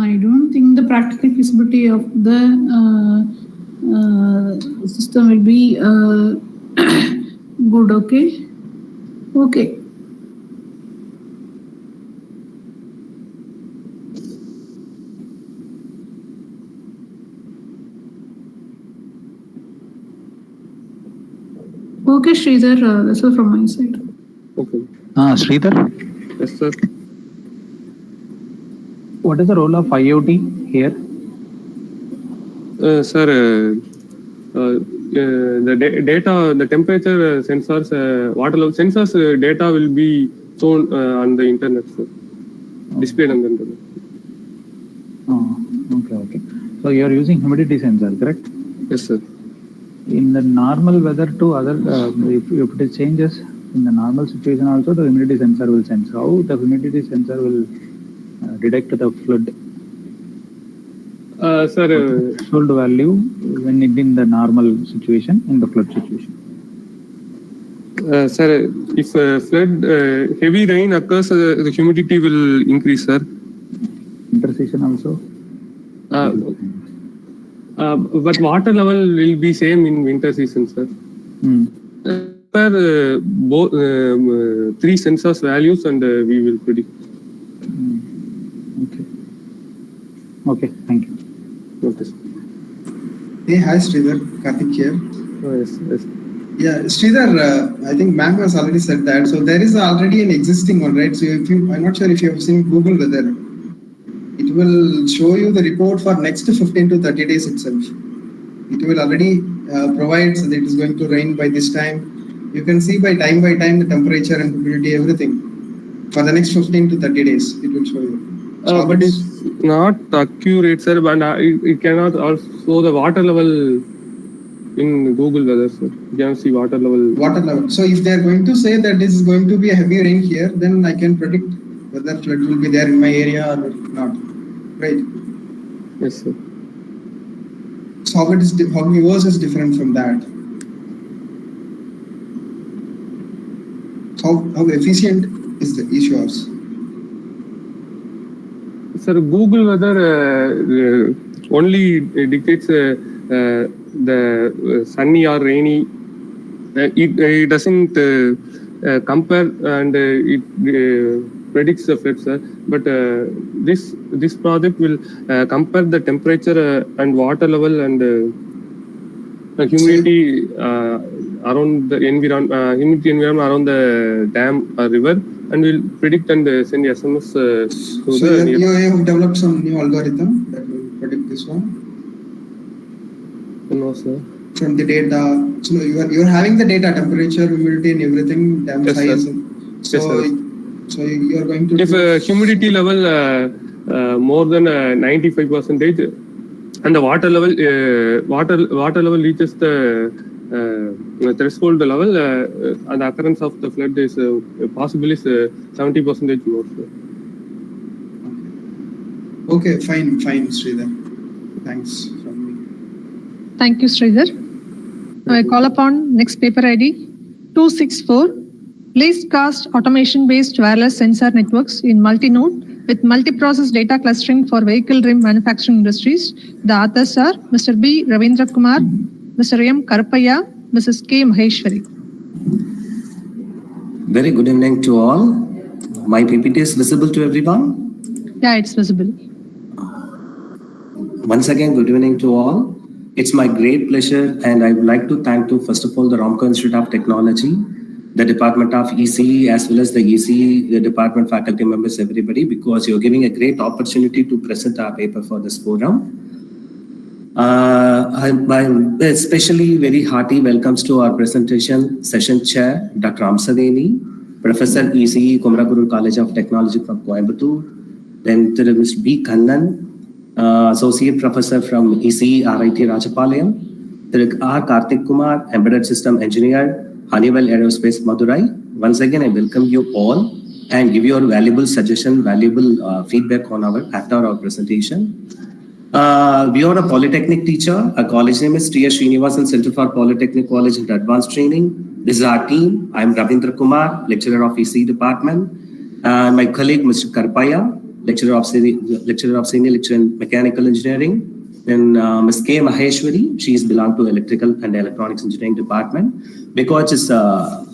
I don't think the practical feasibility of the system will be good. Okay. Okay, Sridhar, that's all from my side.
Okay.
Sridhar,
Yes, sir.
what is the role of IoT here?
Sir, the data, the temperature sensors, water level sensors data will be shown on the internet, sir. Displayed on the internet.
Okay. So you are using humidity sensor, correct?
Yes, sir.
In the normal weather to other, if it changes in the normal situation also, the humidity sensor will sense. How the humidity sensor will detect the flood?
Sir,
threshold value when it in the normal situation, in the flood situation.
Sir, if flood, heavy rain occurs, the humidity will increase, sir.
Intersection also?
But water level will be same in winter season, sir. Both 3 sensors values and we will predict.
Okay, thank you.
Okay.
Hey, hi Sridhar, Karthik here.
Yes.
Yeah, Sridhar, I think ma'am has already said that. So there is already an existing one, right? So I'm not sure if you have seen Google Weather. It will show you the report for next 15 to 30 days itself. It will already provide that it is going to rain by this time. You can see by time the temperature and humidity, everything. For the next 15 to 30 days, it will show you.
But it's not accurate, sir. But it cannot also show the water level in Google Weather, sir. You can see water level.
So if they are going to say that this is going to be a heavy rain here, then I can predict whether flood will be there in my area or not. Right?
Yes, sir.
So how yours is different from that? How efficient is yours?
Sir, Google Weather only dictates the sunny or rainy. It doesn't compare and it predicts the floods, sir. But this project will compare the temperature and water level and humidity around the environment around the dam or river, and will predict and send SMS to
so you have developed some new algorithm that will predict this one?
No, sir.
From the data, so you are having the data, temperature, humidity, and everything, dam size. So you are going to.
If humidity level more than 95%, and the water level reaches the threshold level, and the occurrence of the flood is possibly 70% more.
Okay, fine, Sridhar. Thanks.
Thank you, Sridhar. Now I call upon next paper ID 264, least cost automation-based wireless sensor networks in multi-node with multi-process data clustering for vehicle rim manufacturing industries. The authors are Mr. B. Ravindra Kumar, Mr. M. Karapaya, Mrs. K. Maheshwari.
Very good evening to all. My PPT is visible to everyone?
Yeah, it's visible.
Once again, good evening to all. It's my great pleasure, and I would like to thank first of all, the Ramco Institute of Technology, the Department of ECE, as well as the ECE, the department faculty members, everybody, because you're giving a great opportunity to present our paper for this forum. Especially very hearty welcomes to our presentation session chair, Dr. Amsaveni, Professor ECE, Kumaraguru College of Technology from Coimbatore, then Mr. B. Kannan, Associate Professor from ECE RIT Rajapalayam, R. Karthik Kumar, Embedded System Engineer, Honeywell Aerospace Madurai. Once again, I welcome you all and give your valuable suggestion, valuable feedback on after our presentation. We are a polytechnic teacher. Our college name is T.S. Srinivasan Center for Polytechnic College and Advanced Training. This is our team. I am Ravindra Kumar, lecturer of ECE department. My colleague, Mr. Karpaya, lecturer of senior lecturer in mechanical engineering. Then Ms. K. Maheshwari, she is belong to electrical and electronics engineering department, because it's a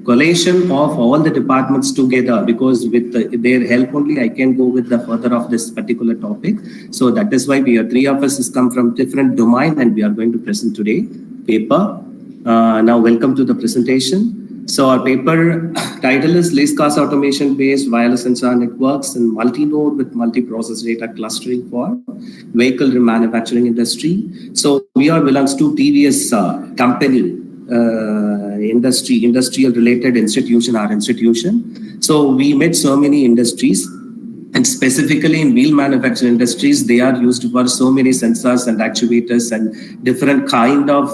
collation of all the departments together, because with their help only I can go with the further of this particular topic. So that is why we are three of us has come from different domain, and we are going to present today paper. Now welcome to the presentation. So our paper title is Least Cost Automation Based Wireless Sensor Networks and Multi-Node with Multi-Process Data Clustering for Vehicle Manufacturing Industry. So we are belongs to TVS company, industrial related institution, our institution. So we met so many industries, and specifically in wheel manufacturing industries, they are used for so many sensors and actuators and different kind of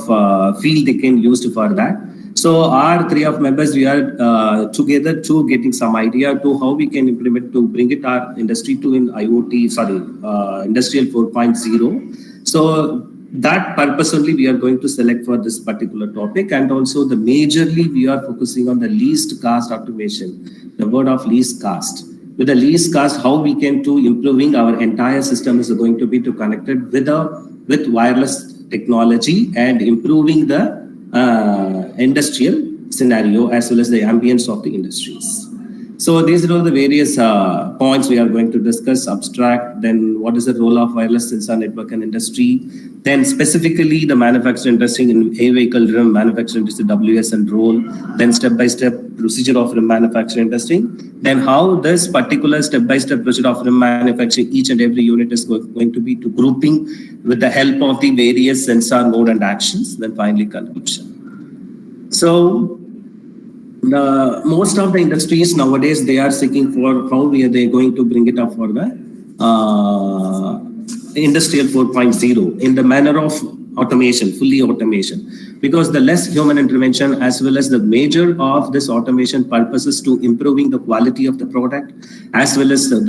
field they can use for that. So our three of members, we are together to getting some idea to how we can implement to bring it our industry to industrial 4.0. So that purpose only we are going to select for this particular topic, and also the majorly we are focusing on the least cost automation, the word of least cost. With the least cost, how we can to improving our entire system is going to be to connected with wireless technology and improving the industrial scenario as well as the ambience of the industries. So these are all the various points we are going to discuss. Abstract, then what is the role of wireless sensor network and industry, then specifically the manufacturing industry in a vehicle rim manufacturing industry, WS and role, then step-by-step procedure of rim manufacturing industry, then how this particular step-by-step procedure of rim manufacturing, each and every unit is going to be to grouping with the help of the various sensor node and actions, then finally conclusion. So most of the industries nowadays, they are seeking for how are they going to bring it up for the industrial 4.0 in the manner of automation, fully automation, because the less human intervention as well as the major of this automation purposes to improving the quality of the product, as well as the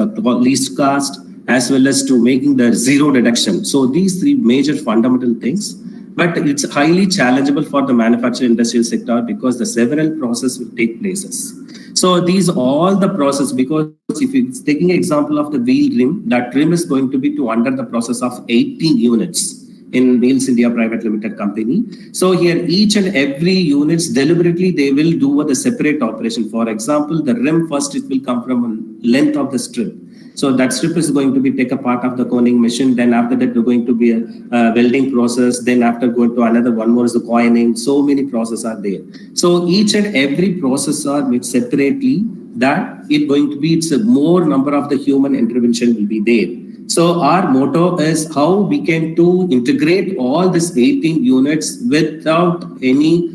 least cost, as well as to making the zero reduction. So these three major fundamental things. But it's highly challengeable for the manufacturing industrial sector because the several processes will take places. So these all the process, because if it's taking an example of the wheel rim, that rim is going to be to under the process of 18 units in Wheels India Private Limited company. So here each and every units deliberately they will do the separate operation. For example, the rim first it will come from length of the strip. So that strip is going to be take a part of the coning machine. Then after that, we're going to be a welding process. Then after going to another one more is the coining. So many processes are there. So each and every process are made separately. That it going to be it's a more number of the human intervention will be there. So our motto is how we can to integrate all these 18 units without any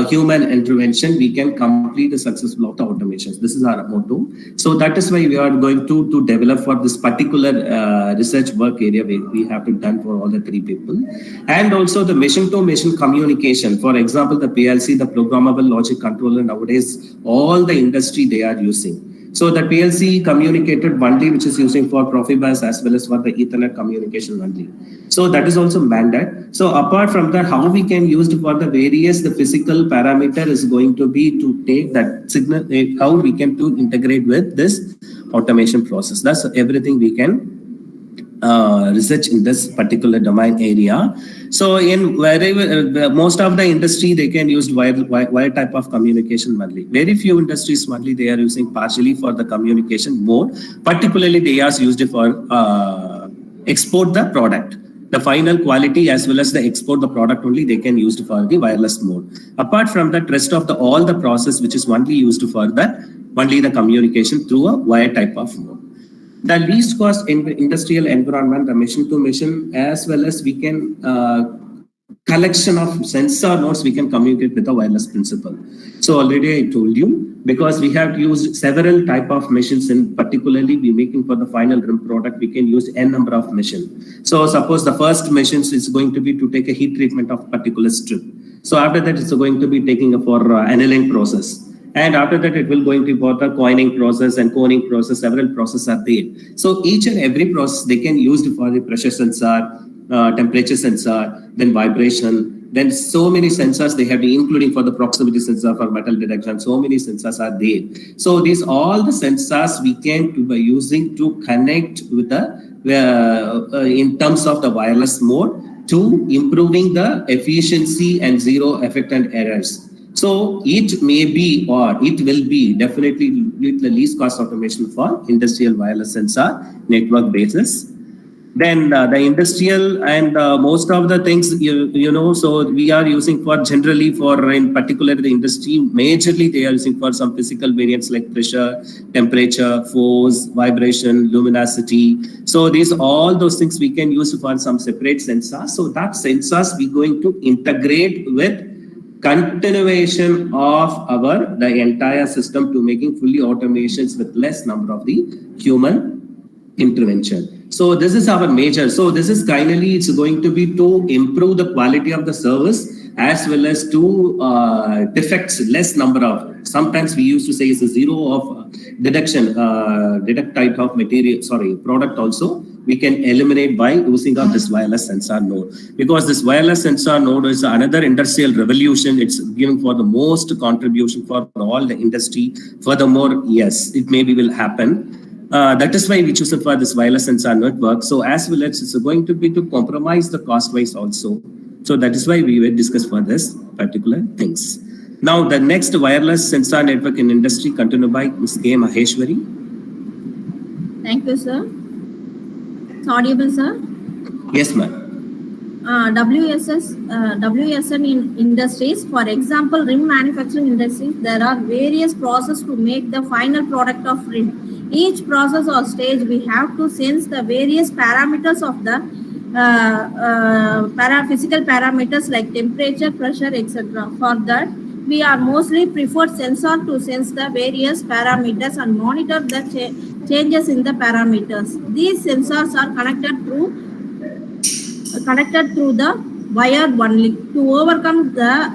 human intervention, we can complete the successful of the automations. This is our motto. So that is why we are going to develop for this particular research work area we have to done for all the three people. And also the machine-to-machine communication. For example, the PLC, the programmable logic controller, nowadays, all the industry they are using. So the PLC communicated only, which is using for Profibus as well as for the Ethernet communication only. So that is also mandate. So apart from that, how we can use it for the various, the physical parameter is going to be to take that signal, how we can to integrate with this automation process. That's everything we can research in this particular domain area. So in wherever most of the industry, they can use wire type of communication only. Very few industries only they are using partially for the communication mode. Particularly they are used for export the product. The final quality as well as the export the product only they can use for the wireless mode. Apart from that, rest of the all the process which is only used for the only the communication through a wire type of mode. The least cost in the industrial environment, the machine to machine, as well as we can collection of sensor nodes, we can communicate with the wireless principle. So already I told you, because we have used several type of machines, and particularly we making for the final RIM product, we can use n number of machines. So suppose the first machines is going to be to take a heat treatment of particular strip. So after that, it's going to be taking for annealing process. And after that, it will going to for the coining process and coning process, several processes are there. So each and every process they can use for the pressure sensor, temperature sensor, then vibration, then so many sensors they have been including for the proximity sensor for metal detection. So many sensors are there. So these all the sensors we can be using to connect with the in terms of the wireless mode to improving the efficiency and zero effect and errors. So it may be or it will be definitely with the least cost automation for industrial wireless sensor network basis. Then the industrial and most of the things, you know, so we are using for generally for in particular the industry, majorly they are using for some physical variants like pressure, temperature, force, vibration, luminosity. So these all those things we can use for some separate sensors. So that sensors we going to integrate with continuation of the entire system to making fully automations with less number of the human intervention. So this is our major. So this is finally it's going to be to improve the quality of the service as well as to defects less number of. Sometimes we used to say it's a zero of detection, detect type of material, product also. We can eliminate by using of this wireless sensor node, because this wireless sensor node is another industrial revolution. It's giving for the most contribution for all the industry. Furthermore, yes, it maybe will happen. That is why we choose it for this wireless sensor network. So as well as it's going to be to compromise the cost wise also. So that is why we will discuss for this particular things. Now the next wireless sensor network in industry continued by Ms. K. Maheshwari.
Thank you, sir. It's audible, sir?
Yes, ma'am.
WSN in industries, for example, rim manufacturing industries, there are various processes to make the final product of rim. Each process or stage, we have to sense the various parameters of the physical parameters like temperature, pressure, etc. For that, we are mostly preferred sensor to sense the various parameters and monitor the changes in the parameters. These sensors are connected through the wire only. To overcome the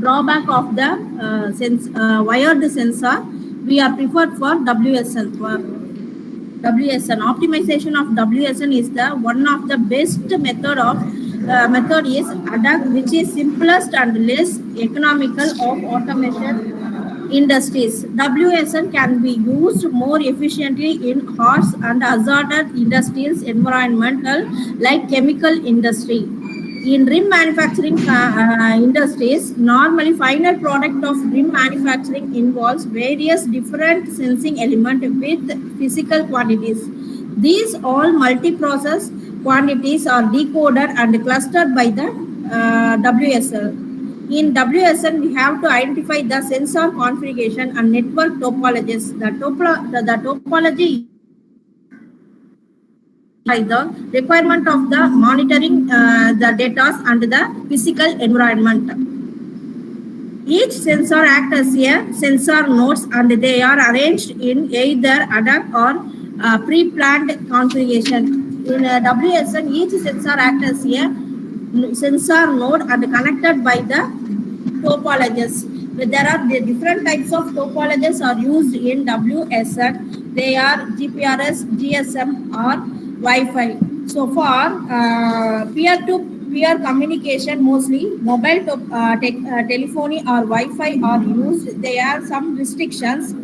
drawback of the wired sensor, we are preferred for WSN. Optimization of WSN is the one of the best method is ADAC, which is simplest and less economical of automation industries. WSN can be used more efficiently in harsh and hazardous industrial environmental like chemical industry. In rim manufacturing industries, normally final product of rim manufacturing involves various different sensing elements with physical quantities. These all multi-process quantities are decoded and clustered by the WSL. In WSN, we have to identify the sensor configuration and network topologies. The topology by the requirement of the monitoring the data and the physical environment. Each sensor acts as a sensor nodes and they are arranged in either ad hoc or pre-planned configuration. In WSN, each sensor acts as a sensor node and connected by the topologies. There are the different types of topologies are used in WSN. They are GPRS, GSM or Wi-Fi. So for peer-to-peer communication, mostly mobile telephony or Wi-Fi are used. There are some restrictions.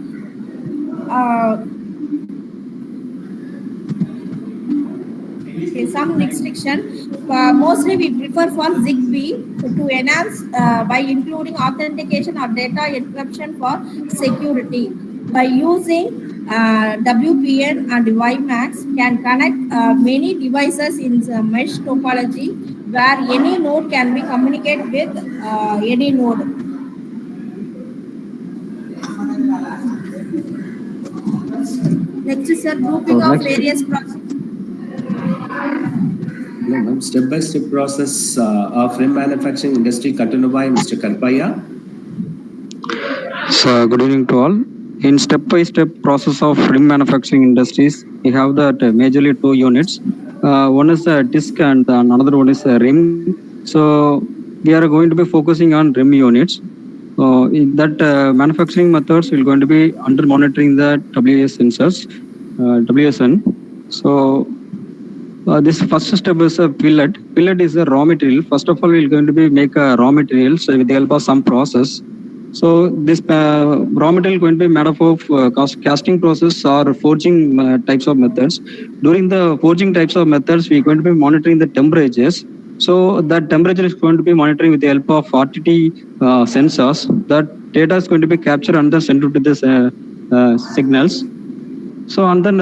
Some restriction. Mostly we prefer for ZigBee to enhance by including authentication or data encryption for security. By using WPN and WiMAX can connect many devices in the mesh topology where any node can be communicated with any node. Next is a grouping of various processes.
Step-by-step process of rim manufacturing industry continued by Mr. Karpaya.
So, good evening to all. In step-by-step process of rim manufacturing industries, we have that majorly two units. One is the disc and another one is the rim. So, we are going to be focusing on rim units. In that manufacturing methods, we're going to be under monitoring the WS sensors, WSN. So, this first step is a pillet. Pillet is a raw material. First of all, we're going to be make a raw material with the help of some process. So this raw material is going to be made up of casting process or forging types of methods. During the forging types of methods, we're going to be monitoring the temperatures. So that temperature is going to be monitoring with the help of RTT sensors. That data is going to be captured and then sent to the signals. So and then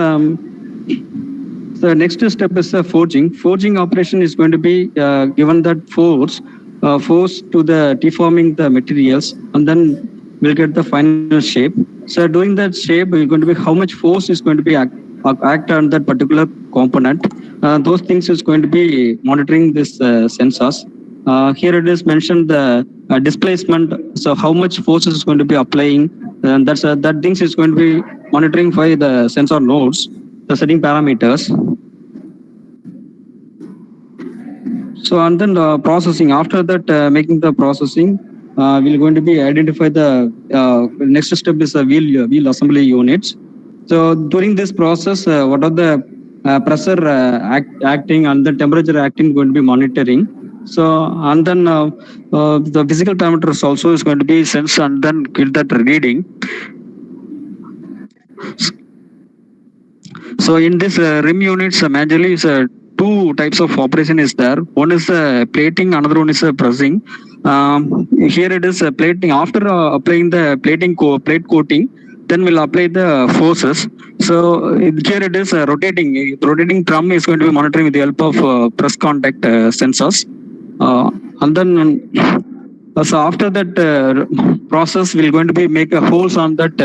the next step is forging. Forging operation is going to be given that force to the deforming the materials, and then we'll get the final shape. So during that shape, we're going to be how much force is going to be act on that particular component. Those things is going to be monitoring this sensors. Here it is mentioned the displacement. So how much force is going to be applying, and that things is going to be monitoring by the sensor nodes, the setting parameters. So and then processing. After that, making the processing, we're going to be identify the next step is the wheel assembly units. So during this process, what are the pressure acting and the temperature acting going to be monitoring. So and then the physical parameters also is going to be sensed and then get that reading. So in this rim units, majorly is two types of operation is there. One is plating, another one is pressing. Here it is plating. After applying the plate coating, then we'll apply the forces. So here it is rotating. Rotating drum is going to be monitoring with the help of press contact sensors. And then so after that process, we're going to be make a holes on that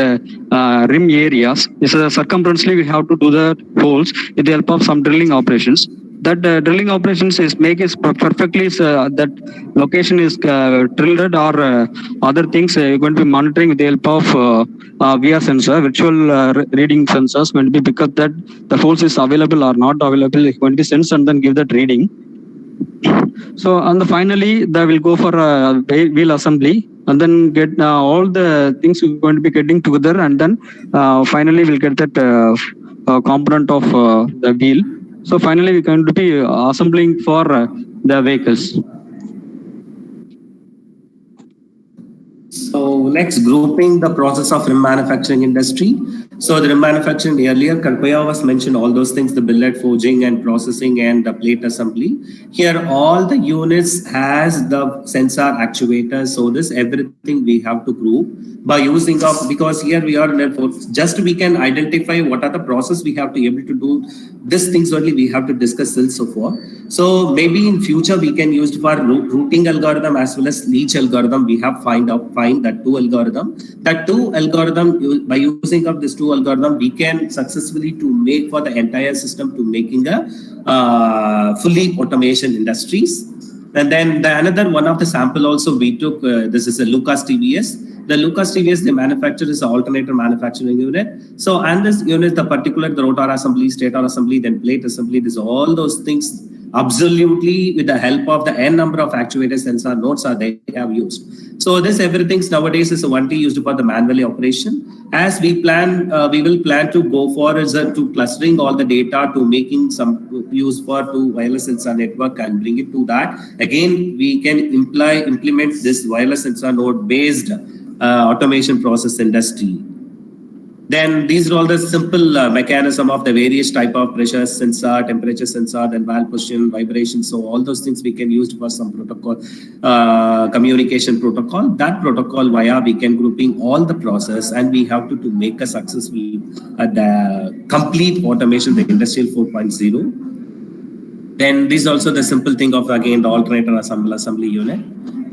rim areas. Circumferentially, we have to do the holes with the help of some drilling operations. That drilling operations is make it perfectly that location is drilled or other things you're going to be monitoring with the help of VR sensor, virtual reading sensors going to be because that the holes is available or not available. It's going to be sensed and then give that reading. So and finally they will go for wheel assembly and then get all the things we're going to be getting together and then finally we'll get that component of the wheel. So finally we're going to be assembling for the vehicles.
So next, grouping the process of rim manufacturing industry. So the rim manufacturing earlier, Karpaya was mentioned all those things, the billet forging and processing and the plate assembly. Here all the units has the sensor actuators. So this everything we have to group by using of, because here we are just we can identify what are the process we have to be able to do. These things only we have to discuss still so far. So maybe in future we can use for routing algorithm as well as leach algorithm. We have find that two algorithm. That two algorithm, by using of this two algorithm, we can successfully to make for the entire system to making a fully automation industries. And then another one of the sample also we took, this is a Lucas TVS. The Lucas TVS, the manufacturer is an alternator manufacturing unit. So, and this unit, the particular, the rotor assembly, stator assembly, then plate assembly, this all those things absolutely with the help of the n number of actuator sensor nodes are they have used. So this everything nowadays is only used for the manual operation. As we plan, we will plan to go for is to clustering all the data to making some use for to wireless sensor network and bring it to that. Again, we can implement this wireless sensor node based automation process industry. Then these are all the simple mechanism of the various type of pressure sensor, temperature sensor, then valve position, vibration. So all those things we can use for some protocol, communication protocol. That protocol via we can grouping all the process, and we have to make a successful the complete automation, the industrial 4.0. Then this is also the simple thing of again the alternator assembly unit.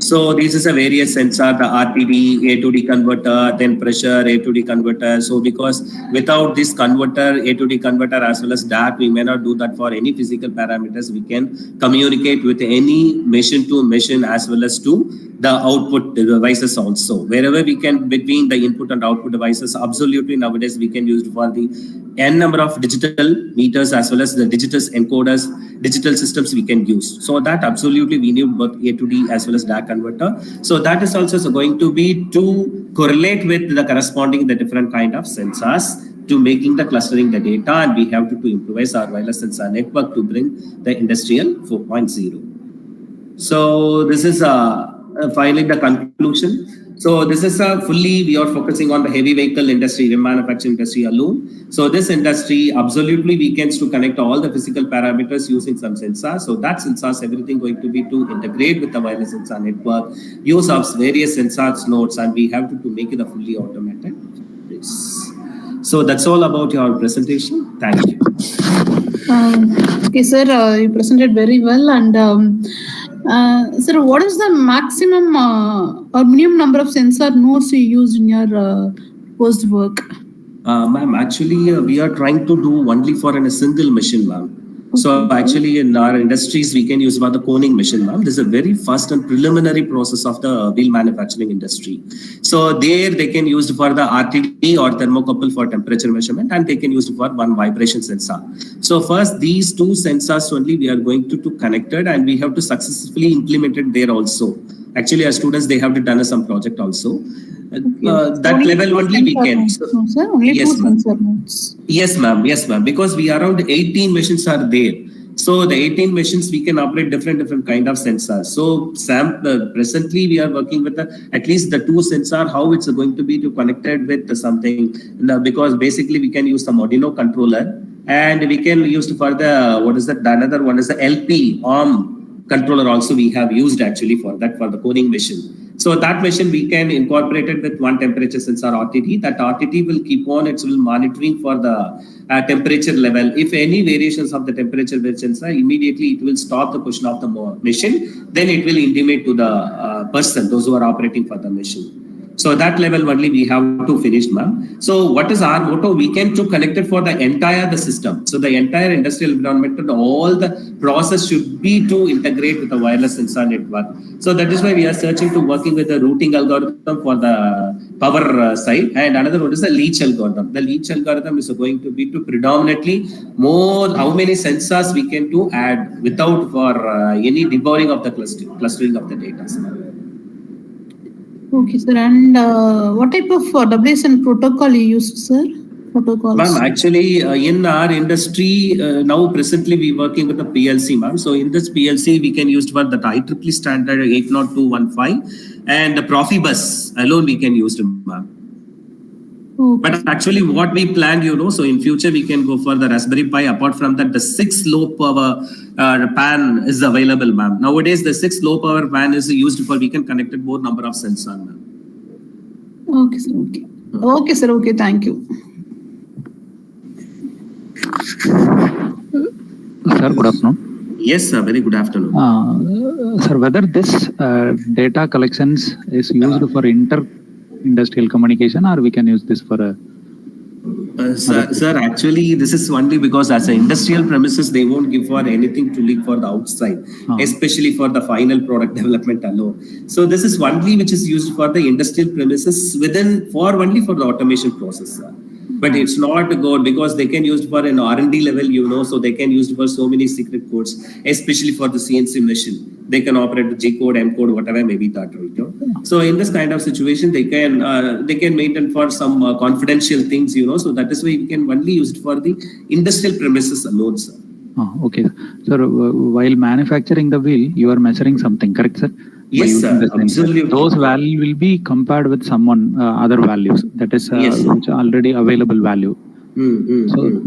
So this is a various sensor, the RTD, A to D converter, then pressure, A to D converter. So because without this converter, A to D converter as well as that, we may not do that for any physical parameters. We can communicate with any machine to machine as well as to the output devices also. Wherever we can between the input and output devices, absolutely nowadays we can use for the n number of digital meters as well as the digital encoders, digital systems we can use. So that absolutely we need both A to D as well as DAC converter. So that is also going to be to correlate with the corresponding the different kind of sensors to making the clustering the data, and we have to improvise our wireless sensor network to bring the industrial 4.0. So this is finally the conclusion. So this is fully we are focusing on the heavy vehicle industry, the manufacturing industry alone. So this industry absolutely we can to connect all the physical parameters using some sensors. So that sensors everything going to be to integrate with the wireless sensor network, use of various sensors nodes, and we have to make it a fully automated. So that's all about your presentation. Thank you.
Okay, sir, you presented very well. And sir, what is the maximum or minimum number of sensor nodes you use in your post work?
Ma'am, actually, we are trying to do only for a single machine, ma'am. So actually in our industries, we can use about the coning machine, ma'am. This is a very first and preliminary process of the wheel manufacturing industry. So there they can use for the RTD or thermocouple for temperature measurement, and they can use for one vibration sensor. So first these two sensors only we are going to connect it, and we have to successfully implement it there also. Actually our students, they have to done some project also. That only level only we can.
Sir, only yes, two sensor nodes.
Yes, ma'am. Yes, ma'am. Because we around 18 machines are there. So the 18 machines we can operate different kind of sensors. So presently we are working with at least the two sensor. How it's going to be connected with something? Because basically we can use the Arduino controller, and we can use for the what is that? Another one is the LP ARM controller. Also we have used actually for that for the coning machine. So that machine we can incorporate it with one temperature sensor RTD. That RTD will keep on, it will monitoring for the temperature level. If any variations of the temperature will sensor, immediately it will stop the push of the machine. Then it will intimate to the person, those who are operating for the machine. So that level only we have to finish, ma'am. So what is our motto? We can to connect it for the entire the system. So the entire industrial environment and all the process should be to integrate with the wireless sensor network. So that is why we are searching to working with the routing algorithm for the power side, and another one is the leech algorithm. The leech algorithm is going to be to predominantly more how many sensors we can to add without for any debugging of the clustering of the data.
Okay, sir. And what type of WSN protocol you used, sir? Protocols.
Ma'am, actually, in our industry, now presently we working with the PLC, ma'am. So in this PLC, we can use for the IEEE standard 802.15, and the Profibus alone we can use, ma'am. Okay. But actually what we planned, so in future we can go for the Raspberry Pi. Apart from that, the 6 low power PAN is available, ma'am. Nowadays, the 6 low power PAN is used for, we can connect it more number of sensors, ma'am.
Okay, sir. Okay. Okay, sir. Okay, thank you.
Sir, good afternoon.
Yes, sir. Very good afternoon.
Sir, whether this data collections is used for inter-industrial communication, or we can use this for
Sir, actually, this is only because as an industrial premises, they won't give for anything to leak for the outside, especially for the final product development alone. So this is only which is used for the industrial premises only for the automation process, sir. But it's not good because they can use it for an R&D level, so they can use it for so many secret codes, especially for the CNC machine. They can operate the G code, M code, whatever may be that, right? So in this kind of situation, they can maintain for some confidential things, so that is why we can only use it for the industrial premises alone, sir.
Okay. Sir, while manufacturing the wheel, you are measuring something, correct, sir?
Yes, sir. Absolutely.
Those values will be compared with someone other values, that is which are already available value. So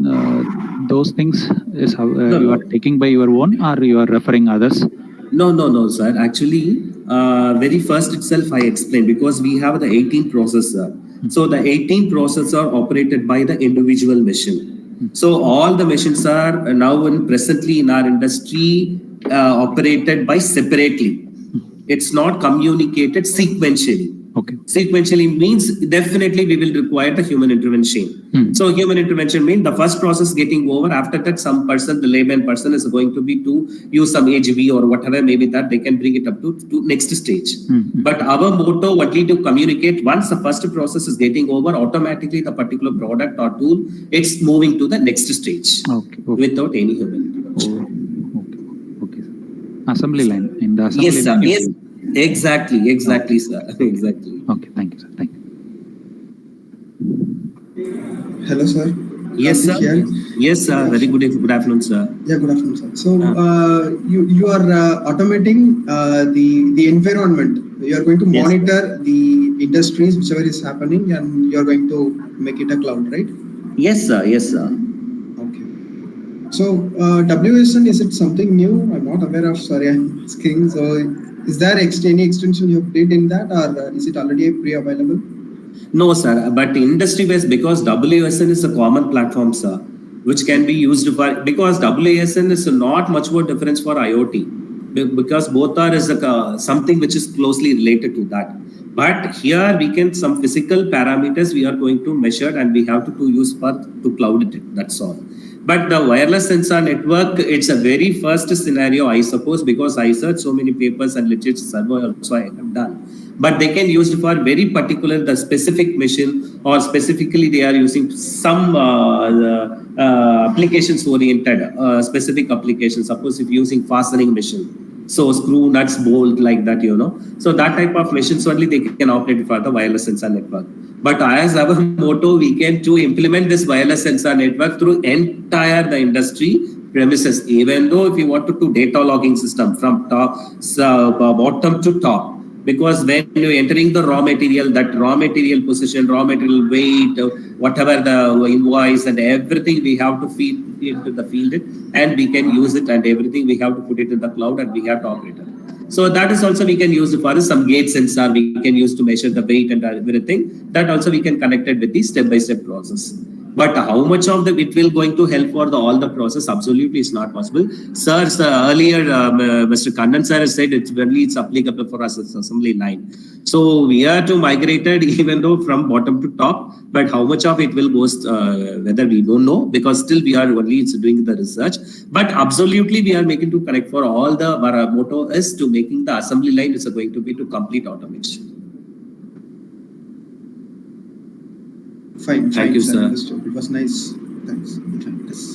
those things is how you are taking by your own, or you are referring others?
No, sir. Actually, very first itself I explained, because we have the 18 processor. So the 18 processor operated by the individual machine. So all the machines are now presently in our industry operated by separately. It's not communicated sequentially.
Okay.
Sequentially means definitely we will require the human intervention. So human intervention means the first process getting over. After that, some person, the layman person, is going to be to use some AGV or whatever maybe that they can bring it up to next stage. But our motto only to communicate, once the first process is getting over, automatically the particular product or tool, it's moving to the next stage without any human intervention.
Okay. Assembly line. In the assembly
line. Yes, sir. Exactly, sir. Exactly.
Okay, thank you, sir. Thank you.
Hello, sir.
Yes, sir. Yes, sir. Very good afternoon, sir.
Yeah, good afternoon, sir. So you are automating the environment. You are going to monitor the industries, whichever is happening, and you are going to make it a cloud, right?
Yes, sir.
Okay. So WSN, is it something new? I'm not aware of. Sorry, I'm asking. So is there any extension you did in that, or is it already pre-available?
No, sir. But industry-based, because WSN is a common platform, sir, which can be used for, because WSN is not much more difference for IoT, because both are something which is closely related to that. But here we can, some physical parameters we are going to measure, and we have to use to cloud it. That's all. But the wireless sensor network, it's a very first scenario, I suppose, because I searched so many papers and literature survey also I have done. But they can use it for very particular, the specific machine, or specifically they are using some applications oriented, specific applications. Suppose if using fastening machine, so screw, nuts, bolt, like that, So that type of machines only they can operate for the wireless sensor network. But as our motto, we can to implement this wireless sensor network through entire the industry premises. Even though if you want to do data logging system from bottom to top, because when you're entering the raw material, that raw material position, raw material weight, whatever the invoice and everything, we have to feed into the field, and we can use it, and everything we have to put it in the cloud, and we have to operate it. So that is also we can use for some gate sensor we can use to measure the weight and everything. That also we can connect it with the step-by-step process. But how much of it will going to help for all the process? Absolutely, it's not possible. Sir, earlier, Mr. Kannan sir has said it's applicable for us as assembly line. So we are to migrate it even though from bottom to top, but how much of it will go, whether we don't know, because still we are only doing the research. But absolutely we are making to connect for all the, our motto is to making the assembly line is going to be to complete automation.
Fine.
Thank you, sir.
It was nice. Thanks.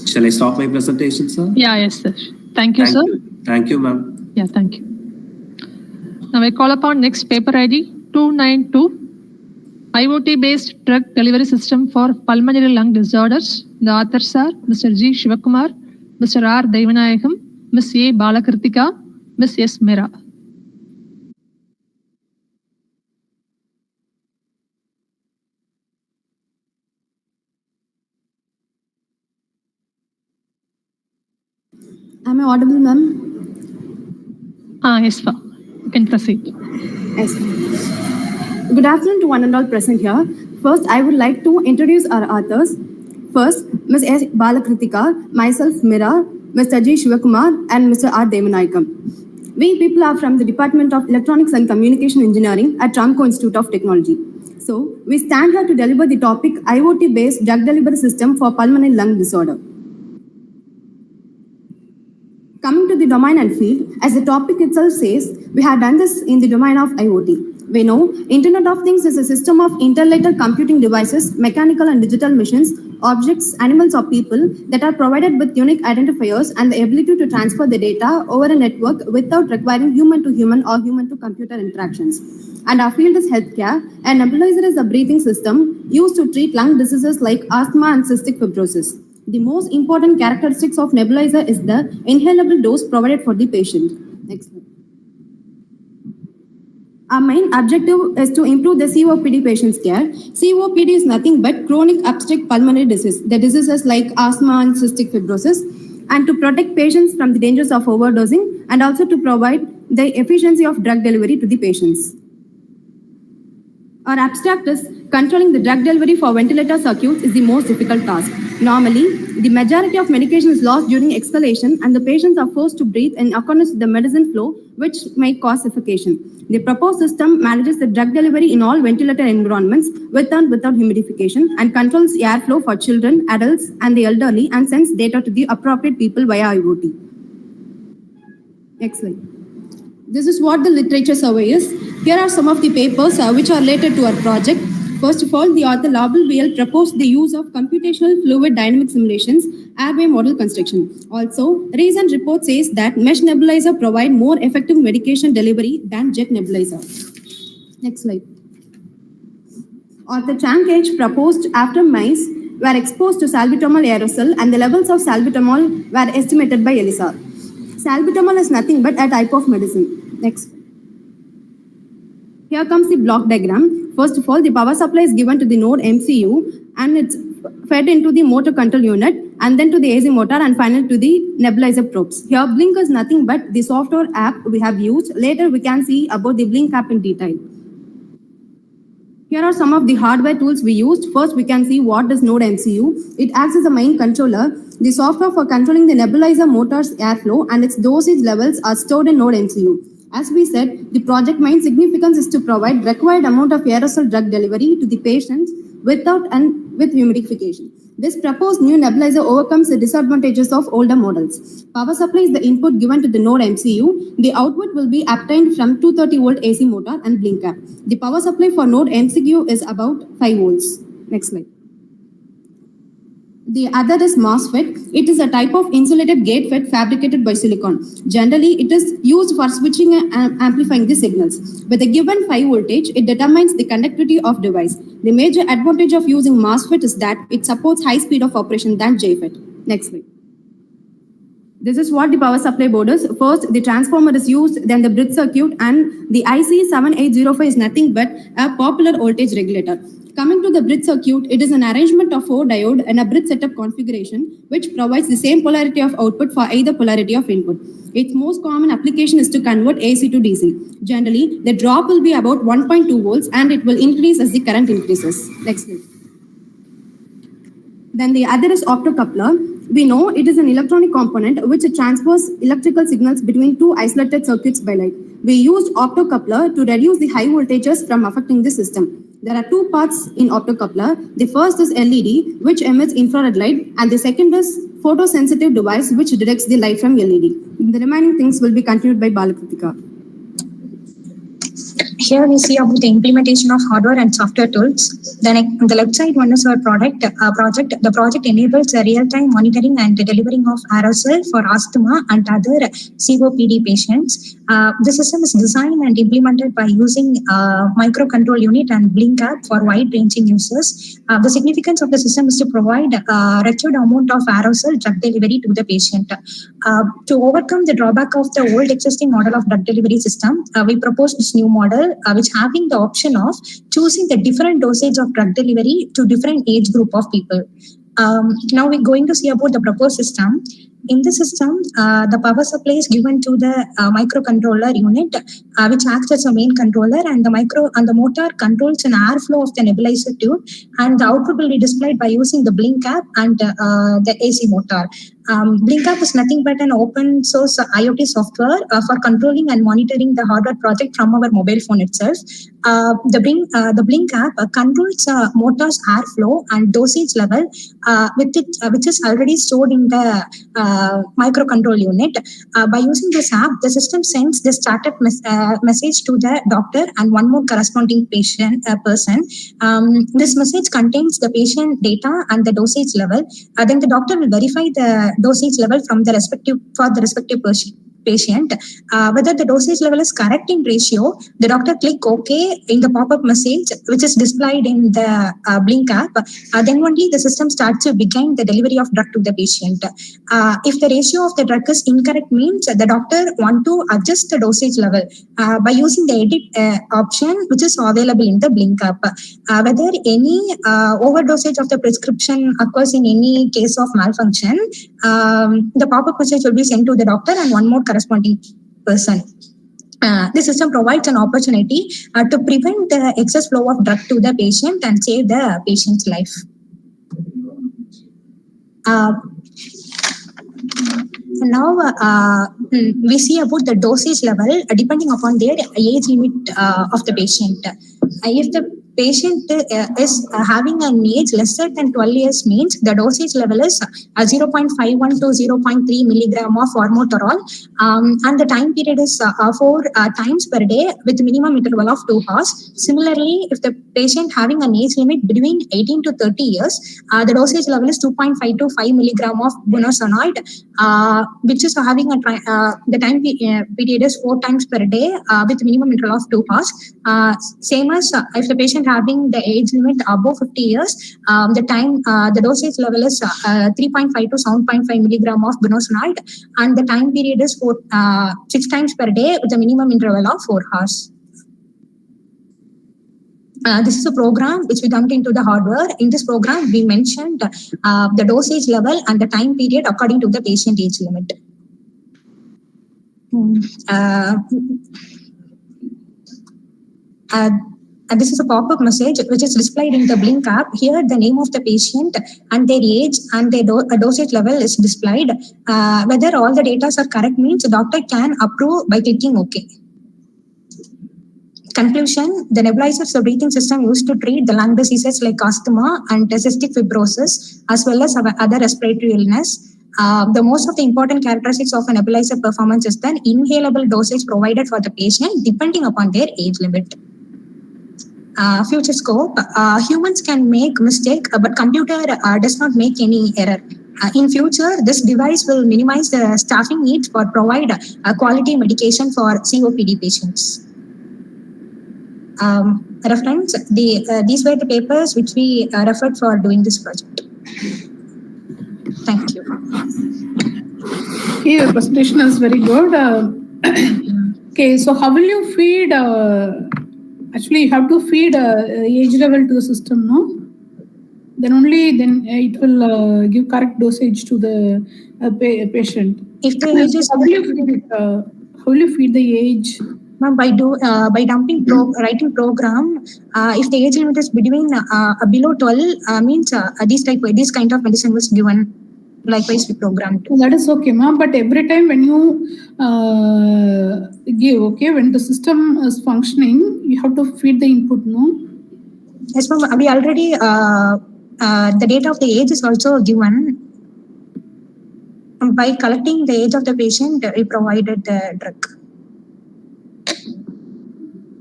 Shall I stop my presentation, sir?
Yeah, yes, sir. Thank you, sir.
Thank you, ma'am.
Yeah, thank you. Now I call upon next paper ID 292, IoT-based drug delivery system for pulmonary lung disorders. The authors are Mr. G. Shivakumar, Mr. R. Devanayagam, Ms. A. Balakritika, Ms. S. Mera.
Am I audible, ma'am?
Yes, sir. You can proceed.
Yes. Good afternoon to one and all present here. First, I would like to introduce our authors. First, Ms. S. Balakritika, myself, Mira, Mr. G. Shivakumar, and Mr. R. Devanayagam. We people are from the Department of Electronics and Communication Engineering at Tramco Institute of Technology. So we stand here to deliver the topic IoT-based drug delivery system for pulmonary lung disorder. Coming to the domain and field, as the topic itself says, we have done this in the domain of IoT. We know Internet of Things is a system of interrelated computing devices, mechanical and digital machines, objects, animals or people that are provided with unique identifiers and the ability to transfer the data over a network without requiring human-to-human or human-to-computer interactions. And our field is healthcare. A nebulizer is a breathing system used to treat lung diseases like asthma and cystic fibrosis. The most important characteristics of nebulizer is the inhalable dose provided for the patient. Next slide. Our main objective is to improve the COPD patient's care. COPD is nothing but chronic obstructive pulmonary disease. The diseases like asthma and cystic fibrosis, and to protect patients from the dangers of overdosing and also to provide the efficiency of drug delivery to the patients. Our abstract is controlling the drug delivery for ventilator circuits is the most difficult task. Normally, the majority of medication is lost during exhalation and the patients are forced to breathe in accordance with the medicine flow, which may cause suffocation. The proposed system manages the drug delivery in all ventilator environments with and without humidification and controls the airflow for children, adults, and the elderly and sends data to the appropriate people via IoT. Next slide. This is what the literature survey is. Here are some of the papers which are related to our project. First of all, the author Label BL proposed the use of computational fluid dynamic simulations, airway model construction. Also, recent report says that mesh nebulizer provide more effective medication delivery than jet nebulizer. Next slide. Author Chang H proposed after mice were exposed to salbutamol aerosol and the levels of salbutamol were estimated by ELISA. Salbutamol is nothing but a type of medicine. Next. Here comes the block diagram. First of all, the power supply is given to the node MCU and it's fed into the motor control unit and then to the AC motor and finally to the nebulizer probes. Here, Blink is nothing but the software app we have used. Later, we can see about the Blink app in detail. Here are some of the hardware tools we used. First, we can see what is Node MCU. It acts as a main controller. The software for controlling the nebulizer motor's airflow and its dosage levels are stored in Node MCU. As we said, the project main significance is to provide required amount of aerosol drug delivery to the patients without and with humidification. This proposed new nebulizer overcomes the disadvantages of older models. Power supply is the input given to the node MCU. The output will be obtained from 230 volt AC motor and Blink app. The power supply for node MCU is about 5 volts. Next slide. The other is MOSFET. It is a type of insulated gate FET fabricated by silicon. Generally, it is used for switching and amplifying the signals. With a given 5 voltage, it determines the conductivity of device. The major advantage of using MOSFET is that it supports high speed of operation than JFET. Next slide. This is what the power supply board is. First, the transformer is used, then the bridge circuit, and the ICE 7805 is nothing but a popular voltage regulator. Coming to the bridge circuit, it is an arrangement of 4 diodes and a bridge setup configuration which provides the same polarity of output for either polarity of input. Its most common application is to convert AC to DC. Generally, the drop will be about 1.2 volts and it will increase as the current increases. Next slide. Then the other is optocoupler. We know it is an electronic component which transfers electrical signals between 2 isolated circuits by light. We used optocoupler to reduce the high voltages from affecting the system. There are 2 parts in optocoupler. The first is LED, which emits infrared light, and the second is photosensitive device, which directs the light from LED. The remaining things will be continued by Balakritika.
Here we see about the implementation of hardware and software tools. Then on the left side, one is our project. The project enables a real-time monitoring and delivery of aerosol for asthma and other COPD patients. The system is designed and implemented by using microcontrol unit and Blink app for wide-ranging users. The significance of the system is to provide a required amount of aerosol drug delivery to the patient. To overcome the drawback of the old existing model of drug delivery system, we proposed this new model, which having the option of choosing the different dosage of drug delivery to different age group of people. Now we're going to see about the proposed system. In the system, the power supply is given to the microcontroller unit, which acts as a main controller, and the motor controls an airflow of the nebulizer tube, and the output will be displayed by using the Blink app and the AC motor. Blink app is nothing but an open source IoT software for controlling and monitoring the hardware project from our mobile phone itself. The Blink app controls motor's airflow and dosage level which is already stored in the microcontrol unit. By using this app, the system sends the startup message to the doctor and one more corresponding person. This message contains the patient data and the dosage level. Then the doctor will verify the dosage level from the respective patient. Whether the dosage level is correct in ratio, the doctor click OK in the pop-up message which is displayed in the Blink app. Then only the system starts to begin the delivery of drug to the patient. If the ratio of the drug is incorrect, means the doctor want to adjust the dosage level by using the edit option which is available in the Blink app. Whether any overdosage of the prescription occurs in any case of malfunction, the pop-up message will be sent to the doctor and one more corresponding person. The system provides an opportunity to prevent the excess flow of drug to the patient and save the patient's life. Now we see about the dosage level depending upon their age limit of the patient. If the patient is having an age lesser than 12 years, means the dosage level is 0.51 to 0.3 milligram of formoterol, and the time period is 4 times per day with minimum interval of 2 hours. Similarly, if the patient having an age limit between 18 to 30 years, the dosage level is 2.5 to 5 milligram of bunosanoid, which is having the time period is 4 times per day with minimum interval of 2 hours. Same as if the patient having the age limit above 50 years, the dosage level is 3.5 to 7.5 milligram of bunosanoid, and the time period is 6 times per day with a minimum interval of 4 hours. This is a program which we dumped into the hardware. In this program, we mentioned the dosage level and the time period according to the patient age limit. This is a pop-up message which is displayed in the Blink app. Here, the name of the patient and their age and their dosage level is displayed. Whether all the data are correct means the doctor can approve by clicking OK. Conclusion: the nebulizer is a breathing system used to treat the lung diseases like asthma and cystic fibrosis, as well as other respiratory illness. The most of the important characteristics of a nebulizer performance is the inhalable dosage provided for the patient depending upon their age limit. Future scope: humans can make mistake, but computer does not make any error. In future, this device will minimize the staffing needs for provide quality medication for COPD patients. Reference: these were the papers which we referred for doing this project. Thank you.
Okay, your presentation is very good. Okay, so how will you feed? Actually, you have to feed age level to the system, no? Then only then it will give correct dosage to the patient.
If the age is,
how will you feed it? How will you feed the age?
By dumping writing program, if the age limit is between below 12, means this kind of medicine was given. Likewise, we programmed.
That is okay, ma'am. But every time when you give, okay, when the system is functioning, you have to feed the input, no?
Yes, ma'am. We already the data of the age is also given. By collecting the age of the patient, we provided the drug.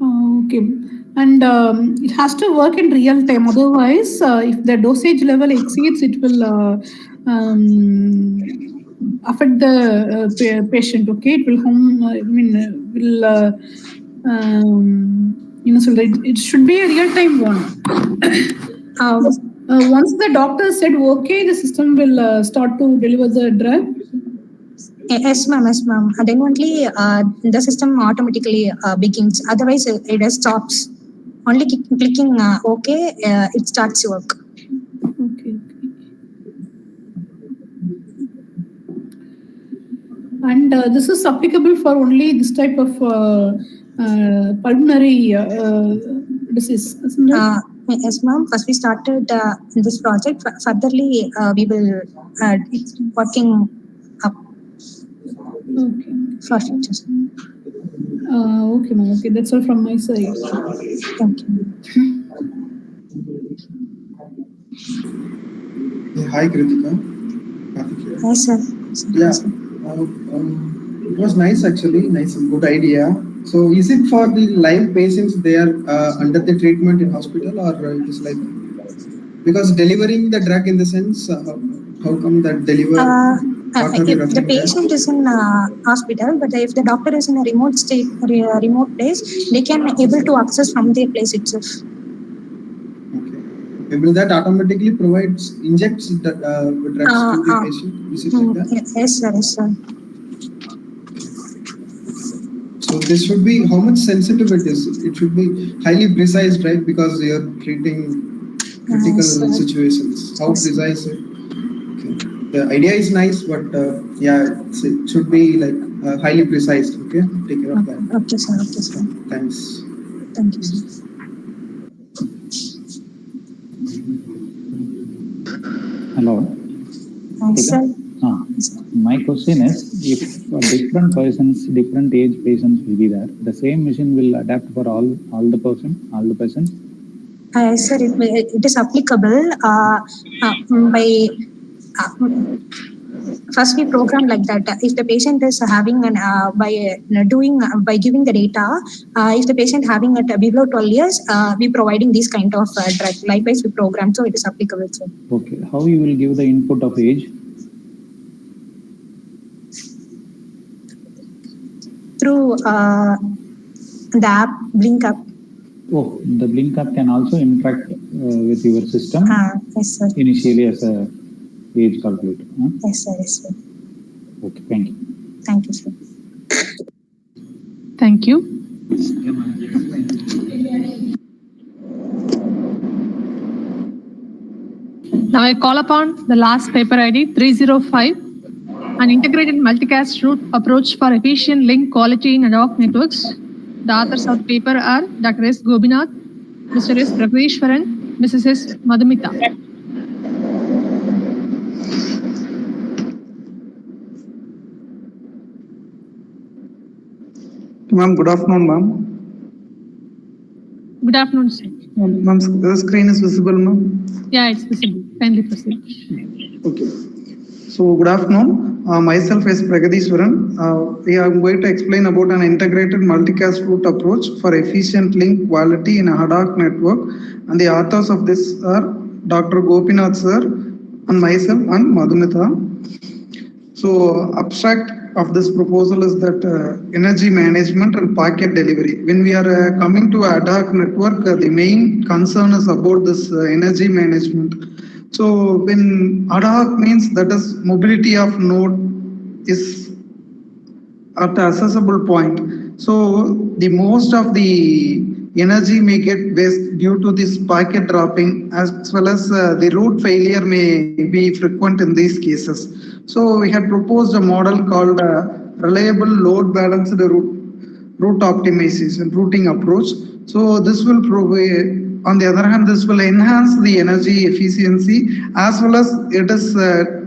Okay, and it has to work in real time. Otherwise, if the dosage level exceeds, it will affect the patient. Okay, it will so it should be a real time one. Once the doctor said okay, the system will start to deliver the drug.
Yes, ma'am. Yes, ma'am. Then only the system automatically begins. Otherwise, it stops. Only clicking OK, it starts to work.
Okay. And this is applicable for only this type of pulmonary disease, isn't it?
Yes, ma'am. First, we started this project. Furtherly, we will working up
Okay.
for futures.
Okay, ma'am. Okay, that's all from my side.
Thank you.
Hi, Kritika.
Yes, sir.
Yeah, it was nice actually, nice, good idea. So, is it for the live patients they are under the treatment in hospital, or it is like because delivering the drug in the sense, how come that deliver? What are you
If the
referring there?
patient is in hospital, but if the doctor is in a remote state, remote place, they can able to access from their place itself.
Will that automatically provides injects the drugs to the patient? Is it like that?
Yes, sir. Yes, sir.
So this should be how much sensitive it is. It should be highly precise, right? Because you're treating critical situations. How precise it? Okay. The idea is nice, but yeah, it should be like highly precise. Okay, take care of that.
Okay, sir. Okay, sir.
Thanks.
Thank you, sir.
Hello.
Yes, sir.
My question is, if different persons, different age patients will be there, the same machine will adapt for all the persons?
Yes, sir. It is applicable by first we program like that. If the patient is having an by giving the data, if the patient having it below 12 years, we providing these kind of drug. Likewise, we program, so it is applicable, sir.
Okay. How you will give the input of age?
Through the app Blink Up.
Oh, the Blink Up can also interact with your system.
Yes, sir.
Initially as a age calculator. Huh?
Yes, sir. Yes, sir.
Okay, thank you.
Thank you, sir.
Thank you. Now I call upon the last paper ID 305, an integrated multicast route approach for efficient link quality in ad hoc networks. The authors of the paper are Dr. S. Gobinath, Mr. S. Pragveshwaran, Mrs. S. Madhumita.
Ma'am, good afternoon, ma'am.
Good afternoon, sir.
Ma'am, the screen is visible, ma'am?
Yeah, it's visible. Kindly proceed.
Okay. So, good afternoon. Myself is Pragadishwaran. We are going to explain about an integrated multicast route approach for efficient link quality in a ad hoc network. And the authors of this are Dr. Gopinath sir and myself and Madhumita. So, abstract of this proposal is that energy management and packet delivery. When we are coming to ad hoc network, the main concern is about this energy management. So when ad hoc means that is mobility of node is at the accessible point. So the most of the energy may get waste due to this packet dropping, as well as the route failure may be frequent in these cases. So we had proposed a model called reliable load balanced route optimization routing approach. So this will provide, on the other hand, this will enhance the energy efficiency, as well as it is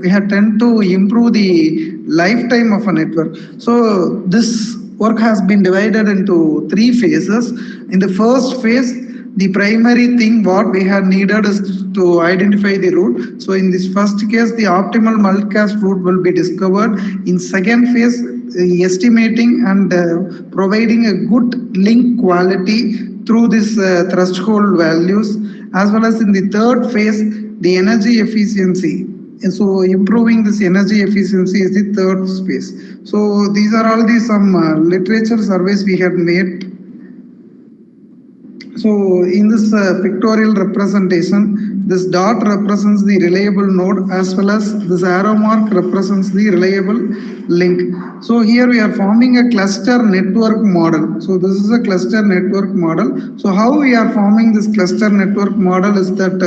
we have tend to improve the lifetime of a network. So this work has been divided into 3 phases. In the first phase, the primary thing what we had needed is to identify the route. So in this first case, the optimal multicast route will be discovered. In second phase, estimating and providing a good link quality through this threshold values, as well as in the third phase, the energy efficiency. And so improving this energy efficiency is the third space. So these are all the some literature surveys we have made. So in this pictorial representation, this dot represents the reliable node, as well as this arrow mark represents the reliable link. So here we are forming a cluster network model. So this is a cluster network model. So how we are forming this cluster network model is that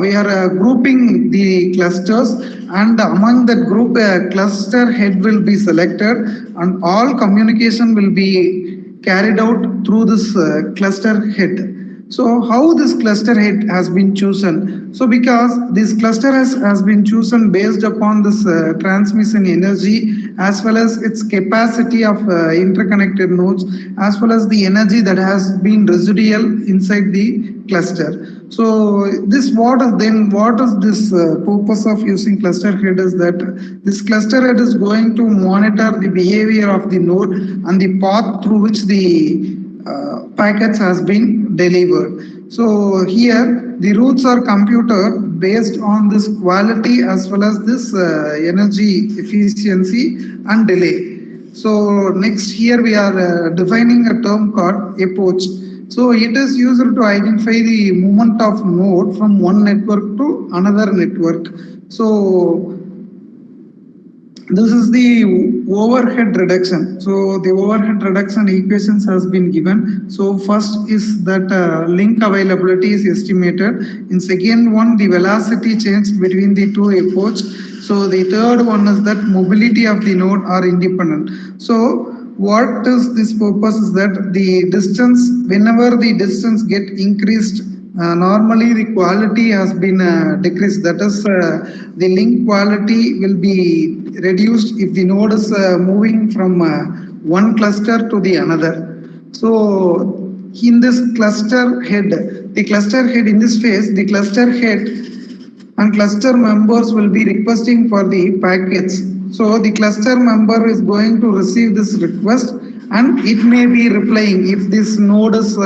we are grouping the clusters, and among that group, a cluster head will be selected, and all communication will be carried out through this cluster head. So how this cluster head has been chosen? So because this cluster has been chosen based upon this transmission energy as well as its capacity of interconnected nodes as well as the energy that has been residual inside the cluster. So what is this purpose of using cluster head is that this cluster head is going to monitor the behavior of the node and the path through which the packets has been delivered. So here the routes are computed based on this quality as well as this energy efficiency and delay. So next here we are defining a term called epoch. So it is used to identify the movement of node from one network to another network. So this is the overhead reduction. So the overhead reduction equations has been given. So first is that link availability is estimated. In second one, the velocity change between the two epochs. So the third one is that mobility of the node are independent. So what is this purpose is that the distance, whenever the distance get increased, normally the quality has been decreased. That is, the link quality will be reduced if the node is moving from one cluster to the another. So in this cluster head in this phase, the cluster head and cluster members will be requesting for the packets. So the cluster member is going to receive this request and it may be replying if this node is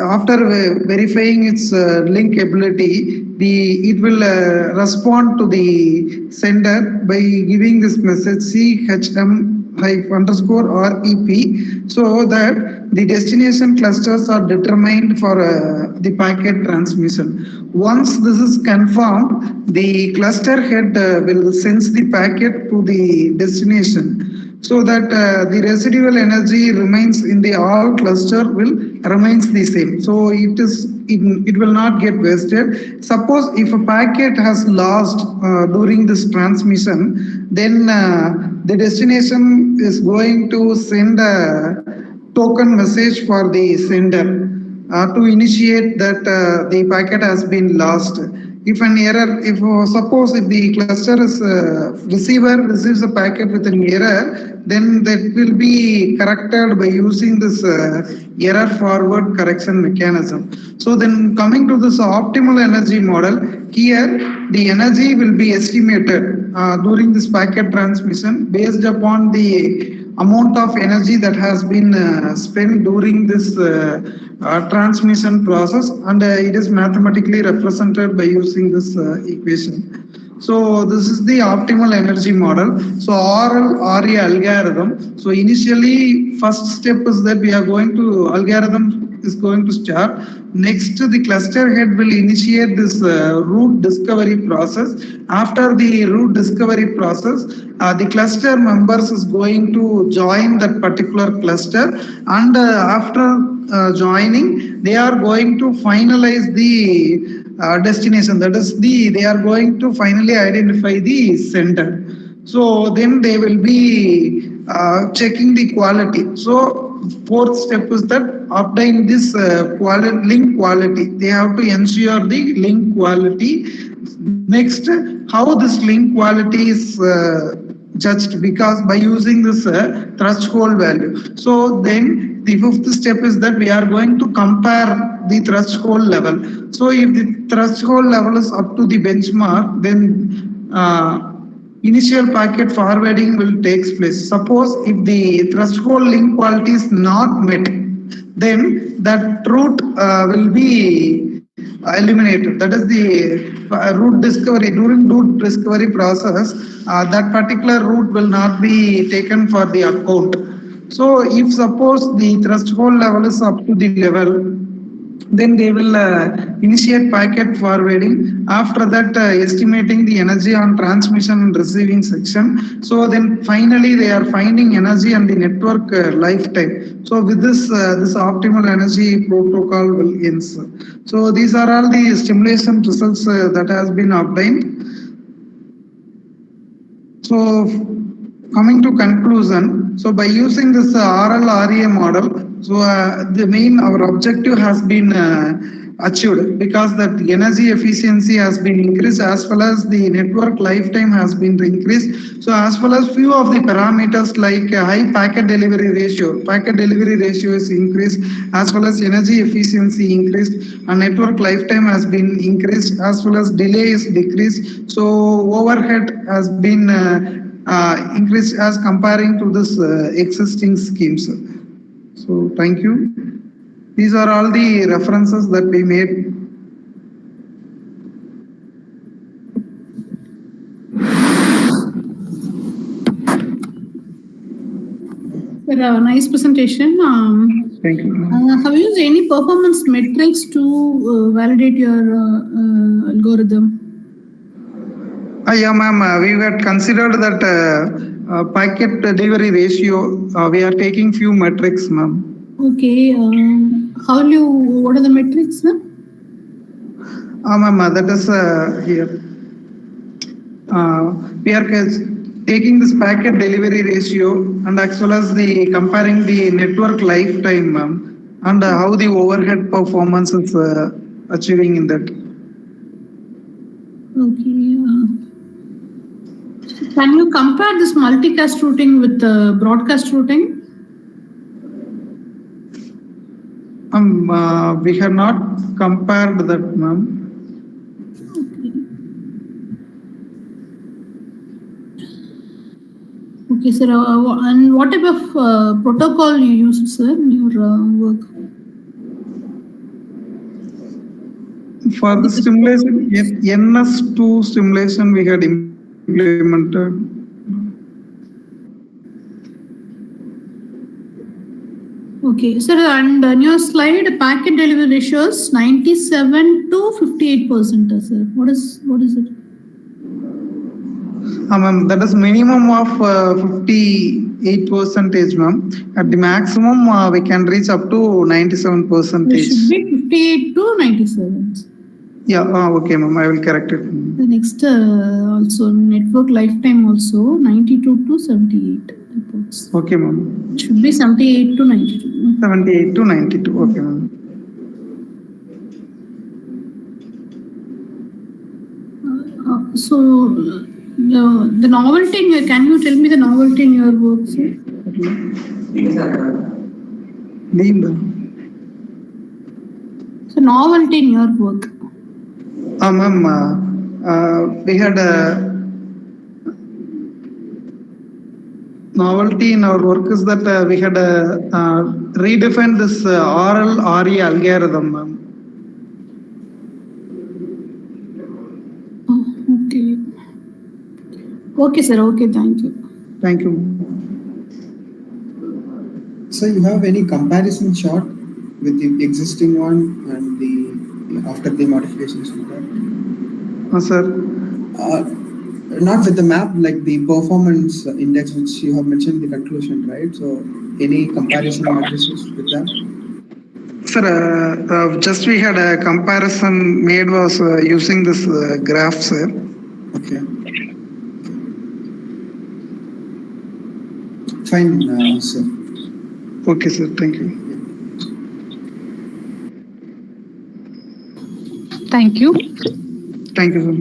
after verifying its link ability, it will respond to the sender by giving this message CHM_REP, so that the destination clusters are determined for the packet transmission. Once this is confirmed, the cluster head will send the packet to the destination, so that the residual energy remains in the all cluster will remains the same. So it will not get wasted. Suppose if a packet has lost during this transmission, then the destination is going to send a token message for the sender to initiate that the packet has been lost. If an error, suppose if the cluster is receiver receives a packet with an error, then that will be corrected by using this error forward correction mechanism. So then coming to this optimal energy model, here the energy will be estimated during this packet transmission based upon the amount of energy that has been spent during this transmission process, and it is mathematically represented by using this equation. So this is the optimal energy model. So RL-RA algorithm. So initially first step is that we are going to algorithm is going to start. Next, the cluster head will initiate this route discovery process. After the route discovery process, the cluster members is going to join that particular cluster, and after joining, they are going to finalize the destination. That is, they are going to finally identify the sender. So then they will be checking the quality. So fourth step is that obtain this link quality. They have to ensure the link quality. Next, how this link quality is judged, because by using this threshold value. So then the fifth step is that we are going to compare the threshold level. So if the threshold level is up to the benchmark, then initial packet forwarding will take place. Suppose if the threshold link quality is not met, then that route will be eliminated. That is the route discovery. During route discovery process, that particular route will not be taken for the account. So if suppose the threshold level is up to the level, then they will initiate packet forwarding. After that, estimating the energy on transmission and receiving section. So then finally they are finding energy and the network lifetime. So with this, this optimal energy protocol will end. So these are all the stimulation results that has been obtained. So coming to conclusion, so by using this RL-RA model, So our objective has been achieved because that energy efficiency has been increased as well as the network lifetime has been increased. So as well as few of the parameters like high packet delivery ratio is increased, as well as energy efficiency increased, and network lifetime has been increased, as well as delay is decreased. So overhead has been increased as comparing to this existing schemes. So thank you. These are all the references that we made.
Sir, nice presentation.
Thank you.
Have you used any performance metrics to validate your algorithm?
Yeah, ma'am. We had considered that packet delivery ratio. We are taking few metrics, ma'am.
Okay. What are the metrics, sir?
Ma'am, that is here. We are taking this packet delivery ratio and as well as the comparing the network lifetime, ma'am, and how the overhead performance is achieving in that.
Okay. Can you compare this multicast routing with broadcast routing?
We have not compared that, ma'am.
Okay, sir. And what type of protocol you used, sir, in your work?
For the simulation, NS2 simulation we had implemented.
Okay, sir, and on your slide, packet delivery ratio is 97 to 58%, sir. What is it?
Ma'am, that is minimum of 58%, ma'am. At the maximum, we can reach up to 97%.
It should be 58 to 97.
Yeah, okay, ma'am. I will correct it.
The next also network lifetime also 92 to 78 reports.
Okay, ma'am.
It should be 78 to 92.
78 to 92. Okay, ma'am.
So the novelty in your, can you tell me the novelty in your work, sir? So novelty in your work.
Ma'am, we had a novelty in our work is that we had redefined this RL-RE algorithm, ma'am.
Oh, okay. Okay, sir. Okay, thank you.
Thank you.
So you have any comparison chart with the existing one and the after the modifications with that?
Sir.
Not with the map, like the performance index which you have mentioned in the conclusion, right? So any comparison matrices with that?
Sir, just we had a comparison made was using this graph, sir.
Okay. Fine, sir.
Okay, sir. Thank you.
Thank you.
Thank you, sir.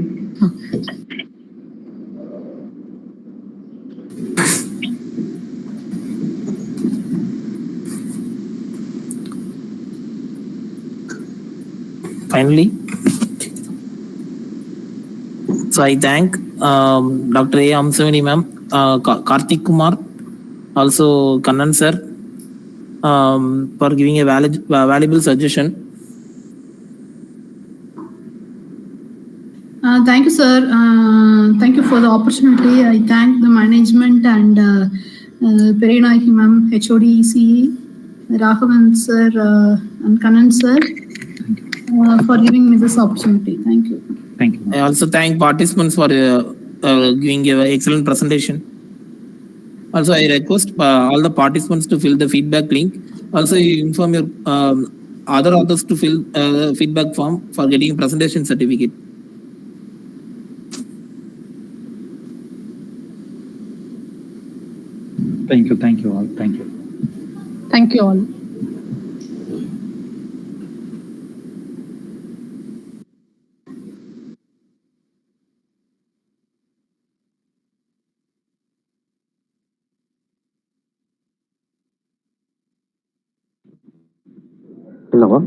Finally, so I thank Dr. A. Amsavani ma'am, Karthik Kumar, also Kannan sir, for giving a valuable suggestion.
Thank you, sir. Thank you for the opportunity. I thank the management and Perenaki ma'am, HOD ECE, Raghavan sir, and Kannan sir for giving me this opportunity. Thank you.
Thank you.
I also thank participants for giving an excellent presentation. Also, I request all the participants to fill the feedback link. Also, you inform your other authors to fill feedback form for getting a presentation certificate.
Thank you all. Thank you.
Thank you all.
இல்லவா?